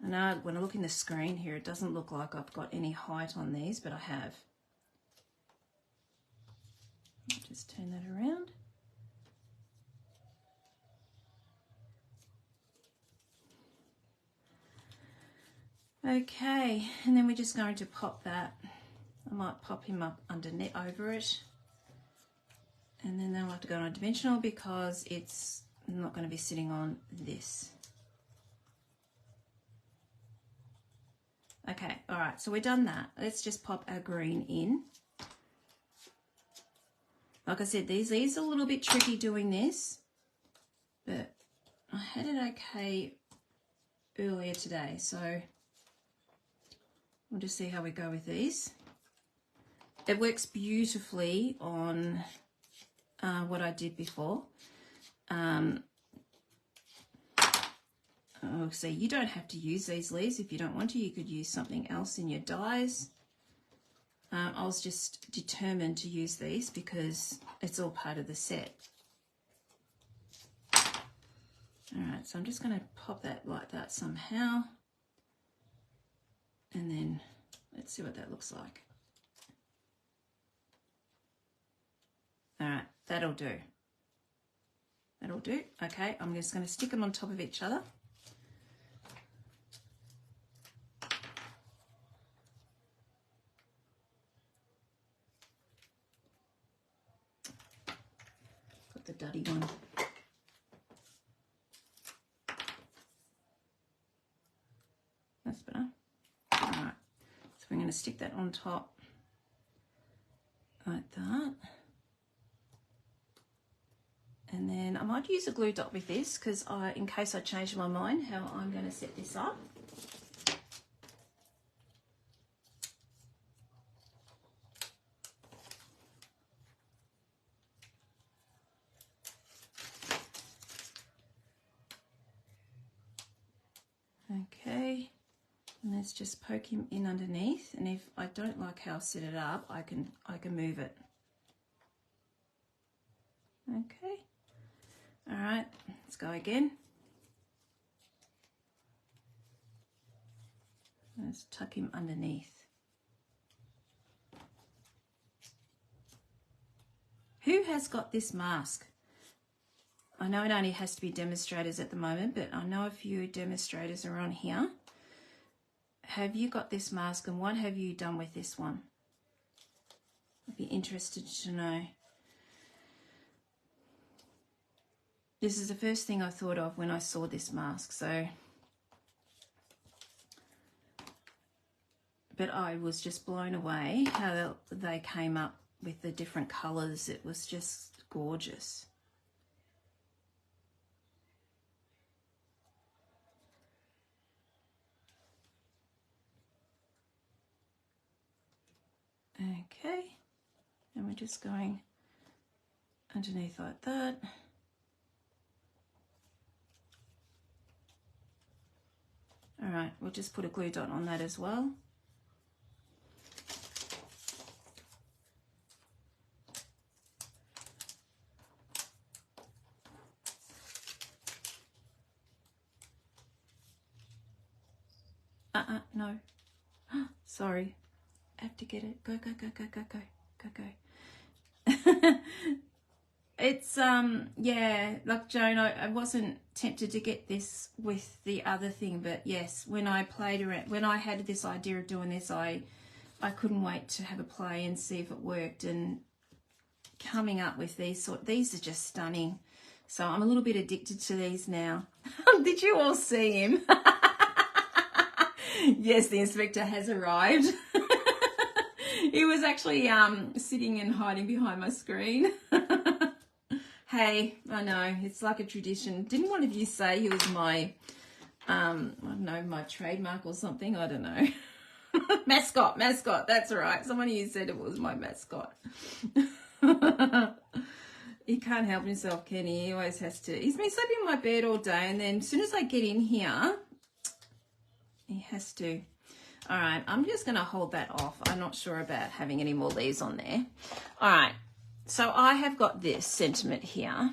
I know when I look in the screen here, it doesn't look like I've got any height on these, but I have. Just turn that around. Okay, and then we're just going to pop that. I might pop him up underneath over it. And then they'll have to go on a dimensional because it's not going to be sitting on this. Okay, all right, so we've done that. Let's just pop our green in. Like I said, these are a little bit tricky doing this, but I had it okay earlier today, so we'll just see how we go with these. It works beautifully on what I did before. Oh, see, you don't have to use these leaves if you don't want to. You could use something else in your dies. I was just determined to use these because it's all part of the set. All right, so I'm just going to pop that like that somehow. And then let's see what that looks like. All right, that'll do. That'll do. Okay, I'm just going to stick them on top of each other. Got the duddy one. That's better. All right, so we're going to stick that on top like that. And then I might use a glue dot with this because in case I change my mind how I'm going to set this up. let's just poke him in underneath, and if I don't like how I set it up, I can move it. Okay. All right, let's go again. Let's tuck him underneath. Who has got this mask? I know it only has to be demonstrators at the moment, but I know a few demonstrators are on here. Have you got this mask, and what have you done with this one? I'd be interested to know. This is the first thing I thought of when I saw this mask, so. But I was just blown away how they came up with the different colours. It was just gorgeous. Okay, and we're just going underneath like that. All right, we'll just put a glue dot on that as well. No. Sorry. I have to get it. Go, go, go, go, go, go, go, go. It's, yeah, like Joan, I wasn't tempted to get this with the other thing, but yes, when I played around, when I had this idea of doing this, I couldn't wait to have a play and see if it worked, and coming up with these are just stunning. So I'm a little bit addicted to these now. Did you all see him? Yes, the inspector has arrived. He was actually sitting and hiding behind my screen. Hey, I know, it's like a tradition. Didn't one of you say he was my, I don't know, my trademark or something? I don't know. Mascot, that's right. Someone of you said it was my mascot. He can't help himself, can he? He always has to. He's been sleeping in my bed all day, and then as soon as I get in here, he has to. All right, I'm just going to hold that off. I'm not sure about having any more leaves on there. All right, so I have got this sentiment here.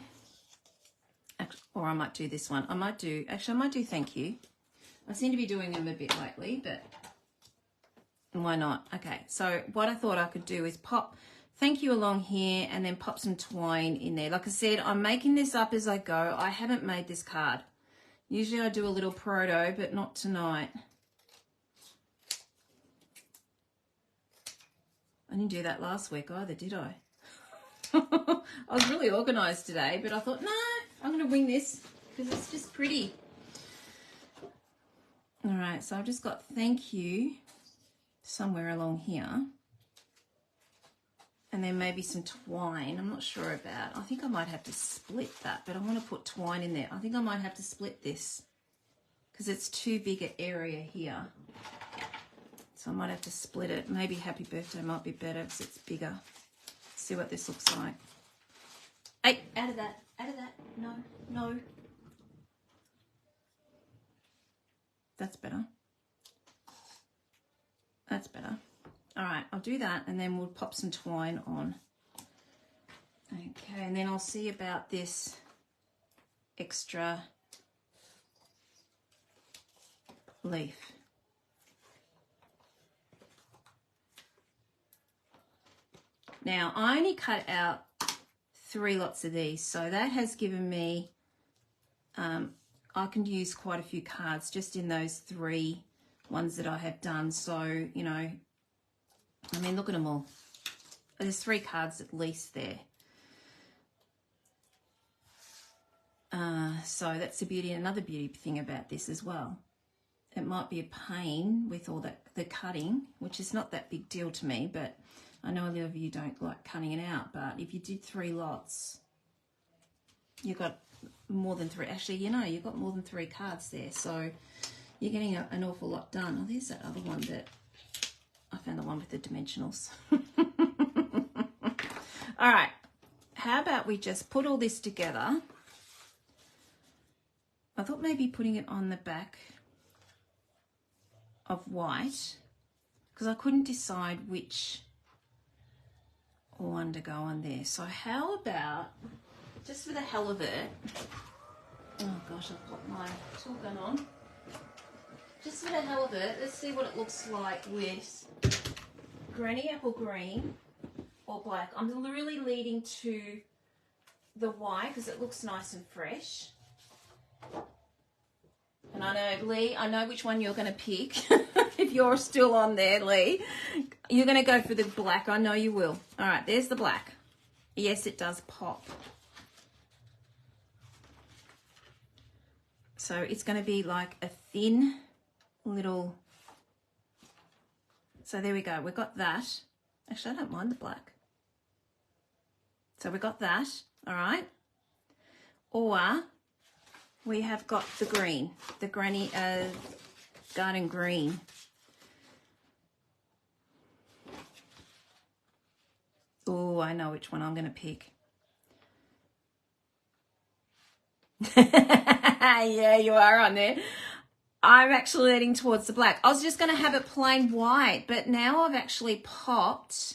Or I might do this one. I might do thank you. I seem to be doing them a bit lately, but why not? Okay, so what I thought I could do is pop thank you along here and then pop some twine in there. Like I said, I'm making this up as I go. I haven't made this card. Usually I do a little proto, but not tonight. I didn't do that last week either, did I? I was really organised today, but I thought, no, I'm going to wing this because it's just pretty. All right, so I've just got thank you somewhere along here. And then maybe some twine. I'm not sure about. I think I might have to split that, but I want to put twine in there. I think I might have to split this because it's too big an area here. So I might have to split it. Maybe Happy Birthday might be better because it's bigger. See what this looks like. Hey, out of that. Out of that. No, no. That's better. That's better. All right, I'll do that and then we'll pop some twine on. Okay, and then I'll see about this extra leaf. Now, I only cut out 3 lots of these, so that has given me, I can use quite a few cards just in those 3 ones that I have done. So, you know, I mean, look at them all. There's 3 cards at least there. So that's the beauty. Another beauty thing about this as well. It might be a pain with all that the cutting, which is not that big deal to me, but I know a lot of you don't like cutting it out. But if you did 3 lots, you've got more than 3. Actually, you know, you've got more than 3 cards there. So you're getting an awful lot done. Oh, there's that other one that I found, the one with the dimensionals. All right, how about we just put all this together? I thought maybe putting it on the back of white because I couldn't decide which one to go on there. So how about, just for the hell of it, oh gosh, I've got my tool gun on. Just for the hell of it, let's see what it looks like with Granny Apple Green or black. I'm really leading to the white because it looks nice and fresh. And I know, Lee, I know which one you're going to pick. If you're still on there, Lee, you're going to go for the black. I know you will. All right, there's the black. Yes, it does pop. So it's going to be like a thin little, so there we go. We've got that. Actually, I don't mind the black. So we got that, all right. Or we have got the green, the Granny Garden Green. Oh, I know which one I'm going to pick. Yeah, you are on there. I'm actually leaning towards the black. I was just going to have it plain white, but now I've actually popped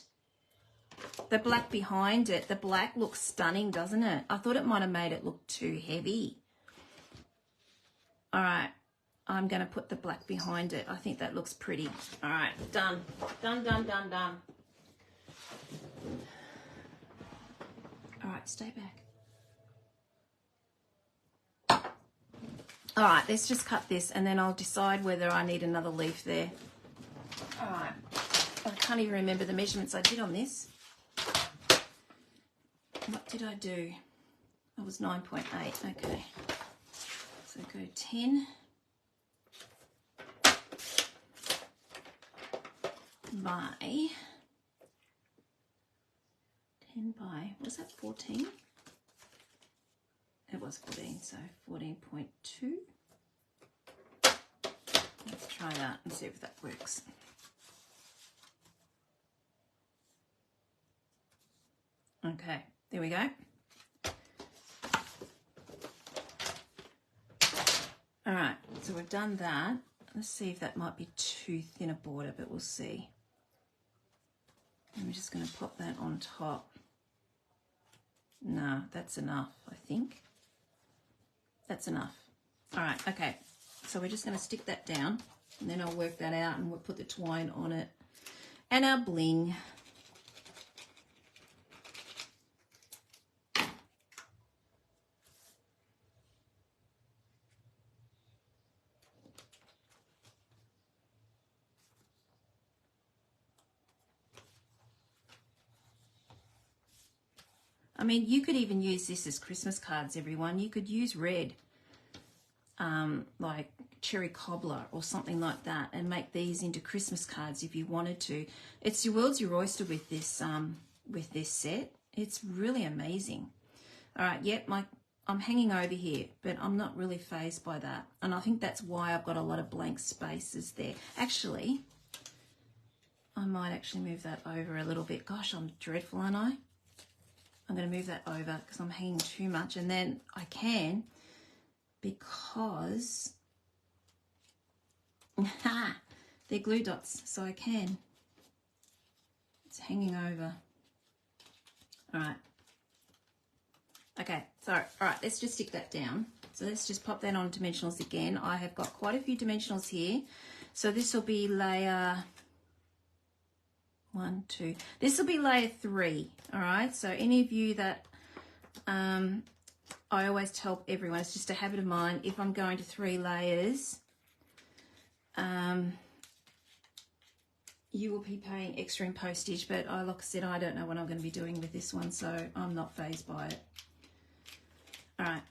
the black behind it. The black looks stunning, doesn't it? I thought it might have made it look too heavy. All right, I'm going to put the black behind it. I think that looks pretty. All right, done. Done, done, done, done. All right, stay back. All right, let's just cut this and then I'll decide whether I need another leaf there. All right, I can't even remember the measurements I did on this. What did I do? It was 9.8, okay. So go 10 by, 10 by, was that 14? It was 14, so 14.2. Let's try that and see if that works. Okay, there we go. All right, so we've done that. Let's see if that might be too thin a border, but we'll see. I'm just going to pop that on top. No, that's enough, I think. That's enough. All right, okay. So we're just going to stick that down and then I'll work that out and we'll put the twine on it and our bling. I mean, you could even use this as Christmas cards, everyone. You could use red, like cherry cobbler or something like that, and make these into Christmas cards if you wanted to. It's your world's your oyster with this set. It's really amazing. All right, yep, I'm hanging over here, but I'm not really fazed by that. And I think that's why I've got a lot of blank spaces there. Actually, I might actually move that over a little bit. Gosh, I'm dreadful, aren't I? I'm going to move that over because I'm hanging too much, and then I can, because they're glue dots, so I can. It's hanging over. All right. Okay, so all right, let's just stick that down. So let's just pop that on dimensionals again. I have got quite a few dimensionals here. So this will be layer 1, 2. This will be layer 3. All right, so any of you that I always tell everyone, it's just a habit of mine, if I'm going to 3 layers, you will be paying extra in postage, but like I said, I don't know what I'm going to be doing with this one, so I'm not fazed by it. All right,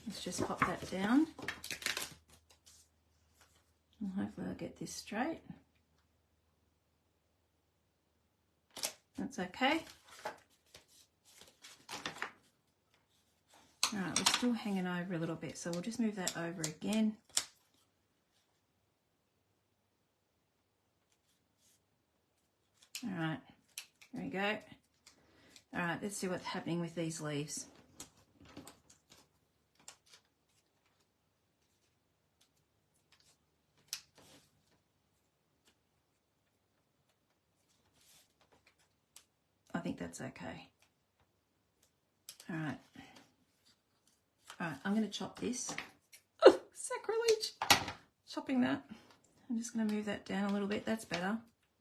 let's just pop that down. And hopefully I'll get this straight. That's okay. All right, we're still hanging over a little bit, so we'll just move that over again. All right, there we go. All right, let's see what's happening with these leaves. think that's okay. All right. All right, I'm going to chop this. Oh, sacrilege. Chopping that. I'm just going to move that down a little bit. That's better.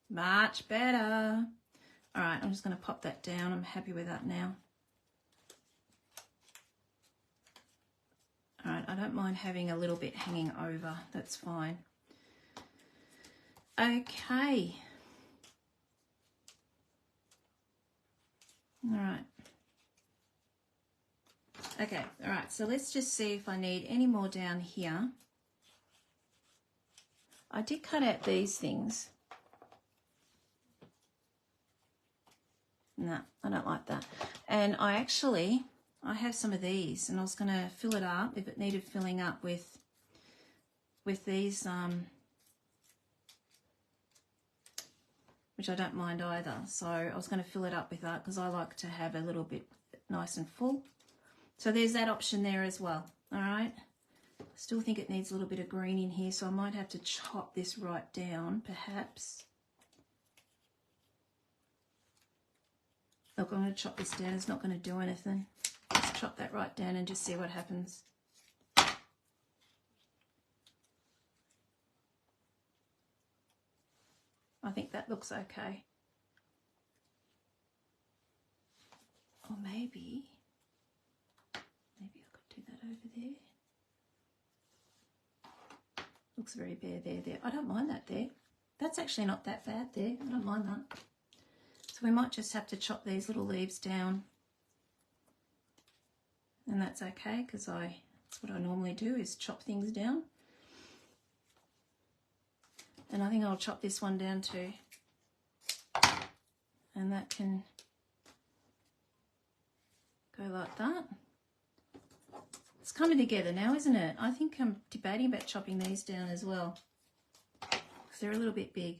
Much better. All right, I'm just going to pop that down. I'm happy with that now. All right, I don't mind having a little bit hanging over. That's fine. Okay. All right. Okay, all right, so let's just see if I need any more down here. I did cut out these things. No, I don't like that. And I have some of these, and I was going to fill it up if it needed filling up with these, which I don't mind either. So I was going to fill it up with that because I like to have a little bit nice and full. So there's that option there as well. All right. I still think it needs a little bit of green in here, so I might have to chop this right down, perhaps. Look, I'm going to chop this down. It's not going to do anything. Just chop that right down and just see what happens. I think that looks okay. Or maybe I could do that over there. Looks very bare there. I don't mind that there. That's actually not that bad there. I don't mind that. So we might just have to chop these little leaves down. And that's okay, because that's what I normally do, is chop things down. And I think I'll chop this one down too. And that can go like that. It's coming together now, isn't it? I think I'm debating about chopping these down as well, because they're a little bit big.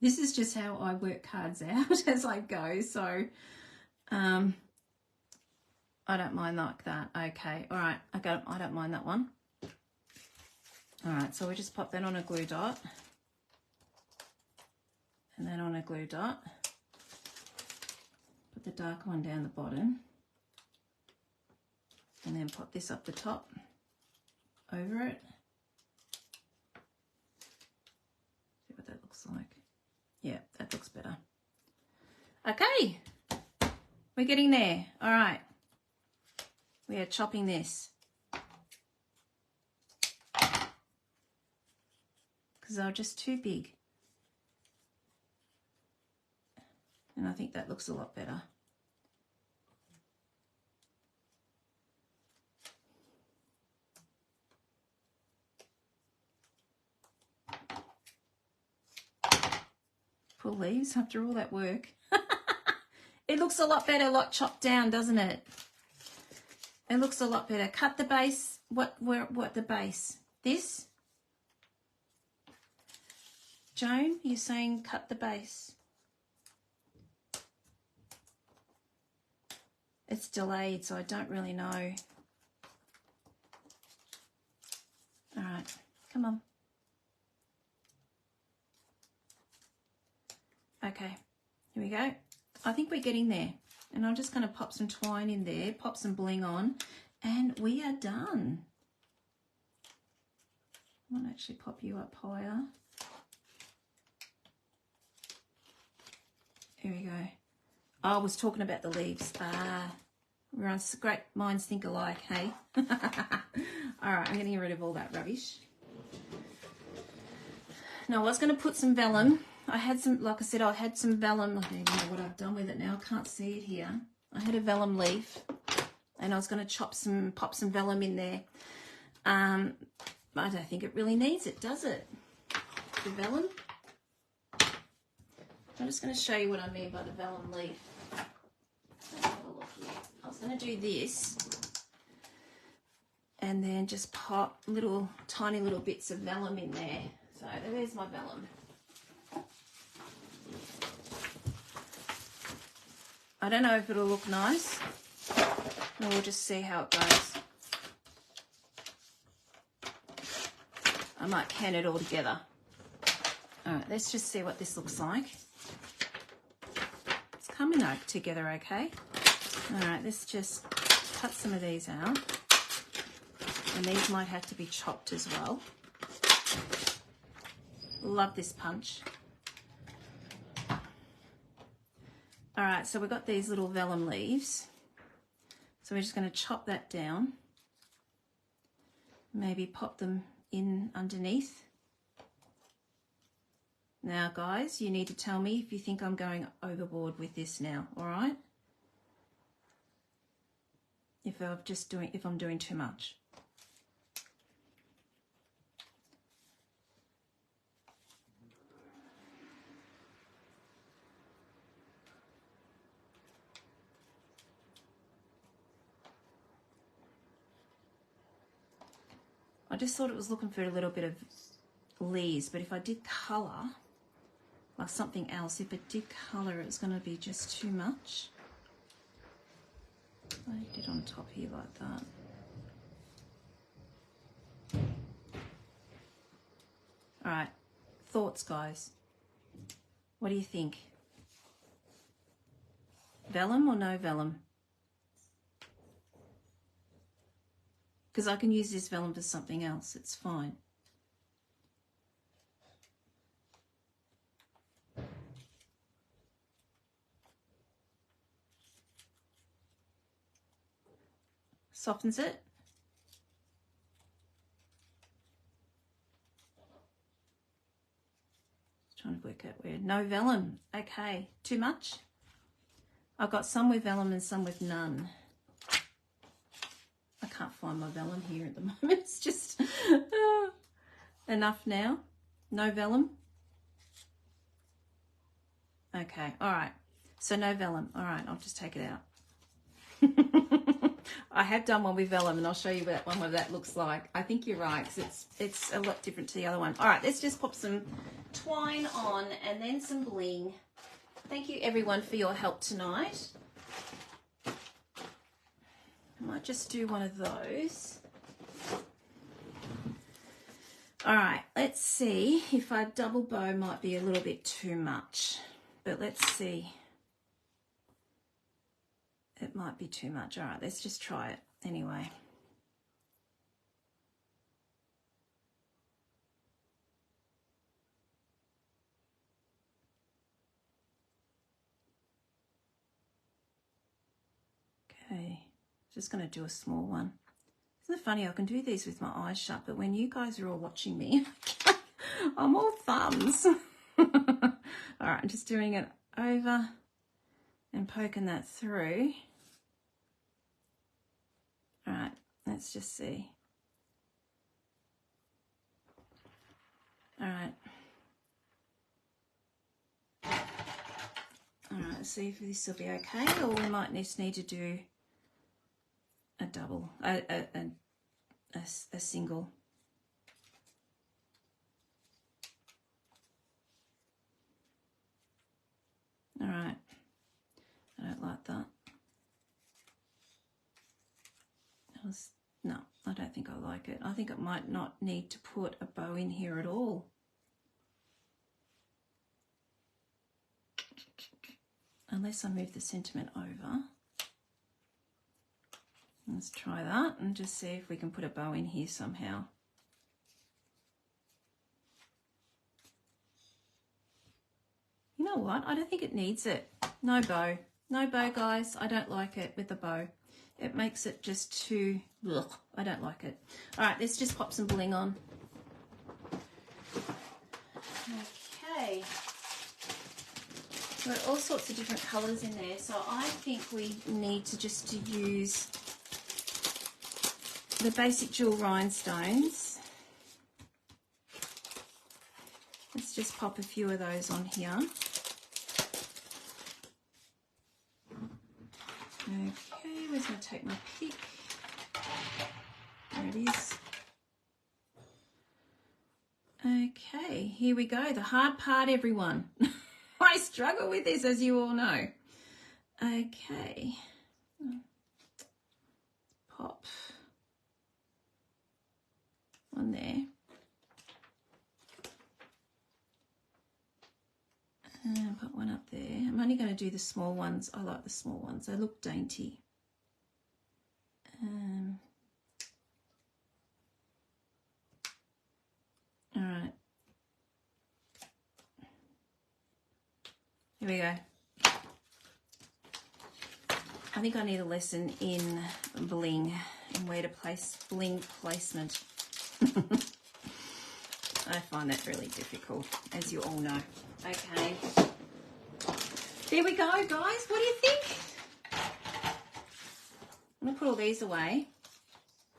This is just how I work cards out as I go, so I don't mind like that. Okay, all right, I don't mind that one. All right, so we just pop that on a glue dot. And then on a glue dot, put the dark one down the bottom, and then pop this up the top, over it. See what that looks like. Yeah, that looks better. Okay, we're getting there. All right, we are chopping this because they're just too big. And I think that looks a lot better. Pull leaves after all that work. It looks a lot better, like chopped down, doesn't it? It looks a lot better. Cut the base. What the base? This? Joan, you're saying cut the base. It's delayed, so I don't really know. All right, come on. Okay, here we go. I think we're getting there. And I'm just going to pop some twine in there, pop some bling on, and we are done. I might actually pop you up higher. Here we go. I was talking about the leaves. We're on great minds think alike, hey? All right, I'm going to get rid of all that rubbish. Now, I was going to put some vellum. I had some, like I said, I had some vellum. I don't even know what I've done with it now. I can't see it here. I had a vellum leaf, and I was going to pop some vellum in there. I don't think it really needs it, does it? The vellum. I'm just going to show you what I mean by the vellum leaf. Let's have a look here. I was going to do this and then just pop tiny little bits of vellum in there. So there's my vellum. I don't know if it'll look nice. We'll just see how it goes. I might can it all together. All right, let's just see what this looks like. It's coming together okay. All right, let's just cut some of these out. And these might have to be chopped as well. Love this punch. All right, so we've got these little vellum leaves. So we're just going to chop that down. Maybe pop them in underneath. Now, guys, you need to tell me if you think I'm going overboard with this now, all right? If I'm doing too much. I just thought it was looking for a little bit of leaves, but if I did colour, like something else, if it did colour, it was going to be just too much. I did on top here like that. All right, thoughts, guys. What do you think? Vellum or no vellum? Because I can use this vellum for something else, it's fine. Softens it. Trying to work out where. No vellum. Okay. Too much? I've got some with vellum and some with none. I can't find my vellum here at the moment. It's just enough now. No vellum. Okay. All right. So no vellum. All right. I'll just take it out. I have done one with vellum, and I'll show you that one what that looks like. I think you're right, because it's a lot different to the other one. All right, let's just pop some twine on and then some bling. Thank you, everyone, for your help tonight. I might just do one of those. All right, let's see if our double bow might be a little bit too much, but let's see. It might be too much. All right, let's just try it anyway. Okay, just going to do a small one. Isn't it funny? I can do these with my eyes shut, but when you guys are all watching me, I'm all thumbs. All right, I'm just doing it over and poking that through. All right, let's just see. All right. All right, let's see if this will be okay, or we might just need to do a double, a single. All right, I don't like that. No, I don't think I like it. I think it might not need to put a bow in here at all. Unless I move the sentiment over. Let's try that and just see if we can put a bow in here somehow. You know what? I don't think it needs it. No bow. No bow, guys. I don't like it with the bow. It makes it just too... Ugh, I don't like it. All right, let's just pop some bling on. Okay. There are all sorts of different colours in there, so I think we need to just use the basic jewel rhinestones. Let's just pop a few of those on here. Okay, where's going to take my pick? There it is. Okay, here we go. The hard part, everyone. I struggle with this, as you all know. Okay. Pop on there. do the small ones. I like the small ones. They look dainty. All right. Here we go. I think I need a lesson in bling and where to place bling placement. I find that really difficult, as you all know. Okay. There we go, guys. What do you think? I'm going to put all these away.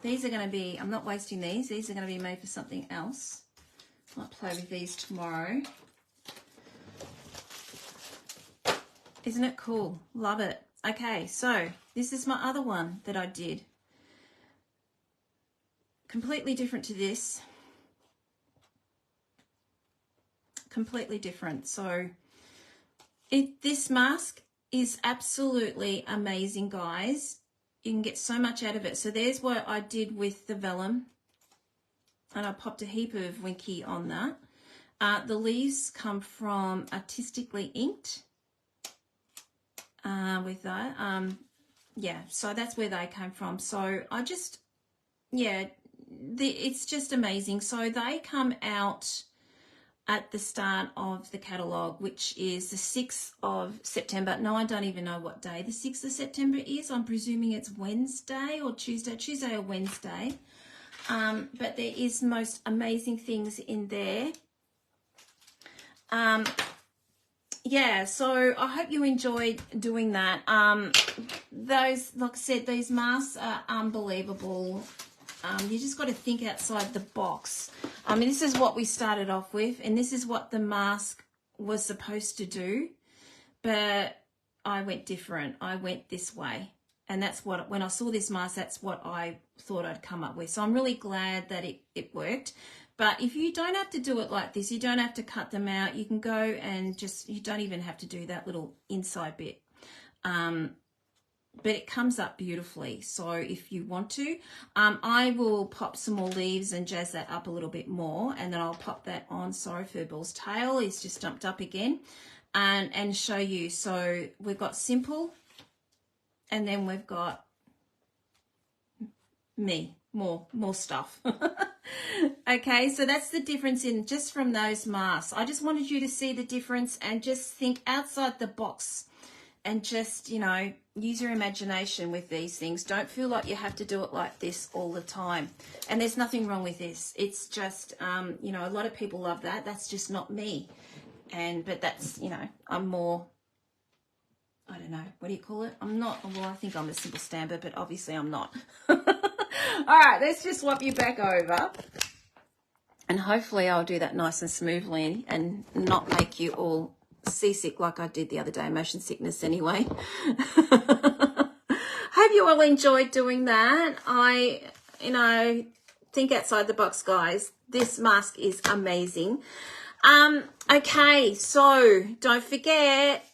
These are going to be, I'm not wasting these. These are going to be made for something else. Might play with these tomorrow. Isn't it cool? Love it. Okay, so this is my other one that I did. Completely different to this. Completely different. So this mask is absolutely amazing, guys. You can get so much out of it. So there's what I did with the vellum. And I popped a heap of Winky on that. The leaves come from Artistically Inked. With that. Yeah, so that's where they came from. So I just, yeah, it's just amazing. So they come out at the start of the catalogue, which is the 6th of September. No, I don't even know what day the 6th of September is. I'm presuming it's Wednesday or Tuesday or Wednesday. But there is most amazing things in there. Yeah, so I hope you enjoyed doing that. Those, like I said, these masks are unbelievable. You just got to think outside the box. I mean, this is what we started off with, and this is what the mask was supposed to do, but I went different. I went this way, and that's what, when I saw this mask, that's what I thought I'd come up with. So I'm really glad that it worked. But if you don't have to do it like this, you don't have to cut them out. You can go and just, you don't even have to do that little inside bit. But it comes up beautifully. So if you want to, I will pop some more leaves and jazz that up a little bit more. And then I'll pop that on. Sorry, Furball's tail is just jumped up again. And show you. So we've got simple. And then we've got me. More stuff. Okay, so that's the difference in just from those masks. I just wanted you to see the difference and just think outside the box and just, you know, use your imagination with these things. Don't feel like you have to do it like this all the time. And there's nothing wrong with this. It's just, you know, a lot of people love that. That's just not me. But that's, you know, I'm more, I don't know, what do you call it? I'm not, well, I think I'm a simple stamper, but obviously I'm not. All right, let's just swap you back over. And hopefully I'll do that nice and smoothly and not make you all seasick like I did the other day. Motion sickness anyway. Hope you all enjoyed doing that. You know, think outside the box, guys. This mask is amazing. Okay, so don't forget,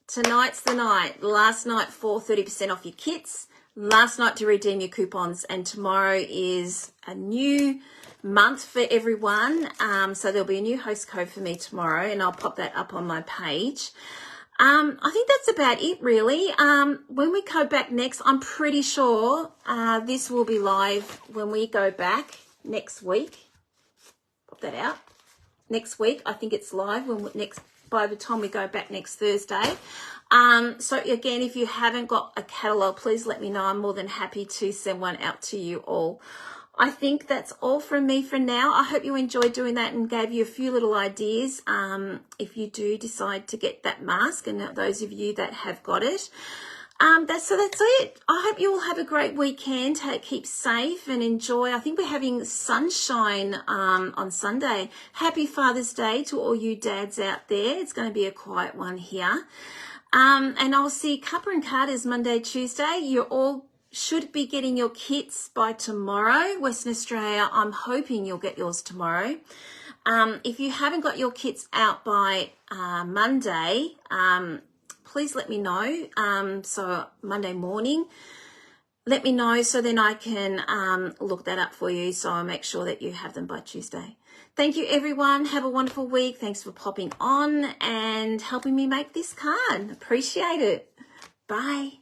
tonight's the night. Last night for 30% off your kits. Last night to redeem your coupons. And tomorrow is a new month for everyone. So there'll be a new host code for me tomorrow, and I'll pop that up on my page. I think that's about it, really. When we go back next, I'm pretty sure this will be live when we go back next week. Pop that out. Next week, I think it's live by the time we go back next Thursday. So again, if you haven't got a catalogue, please let me know. I'm more than happy to send one out to you all. I think that's all from me for now. I hope you enjoyed doing that and gave you a few little ideas if you do decide to get that mask, and those of you that have got it. That's it. I hope you all have a great weekend. Keep safe and enjoy. I think we're having sunshine on Sunday. Happy Father's Day to all you dads out there. It's going to be a quiet one here. And I'll see Cuppa and Carter's Monday, Tuesday. You all should be getting your kits by tomorrow. Western Australia, I'm hoping you'll get yours tomorrow. If you haven't got your kits out by Monday, please let me know. So Monday morning. let me know so then I can look that up for you, so I'll make sure that you have them by Tuesday. Thank you, everyone. Have a wonderful week. Thanks for popping on and helping me make this card. Appreciate it. Bye.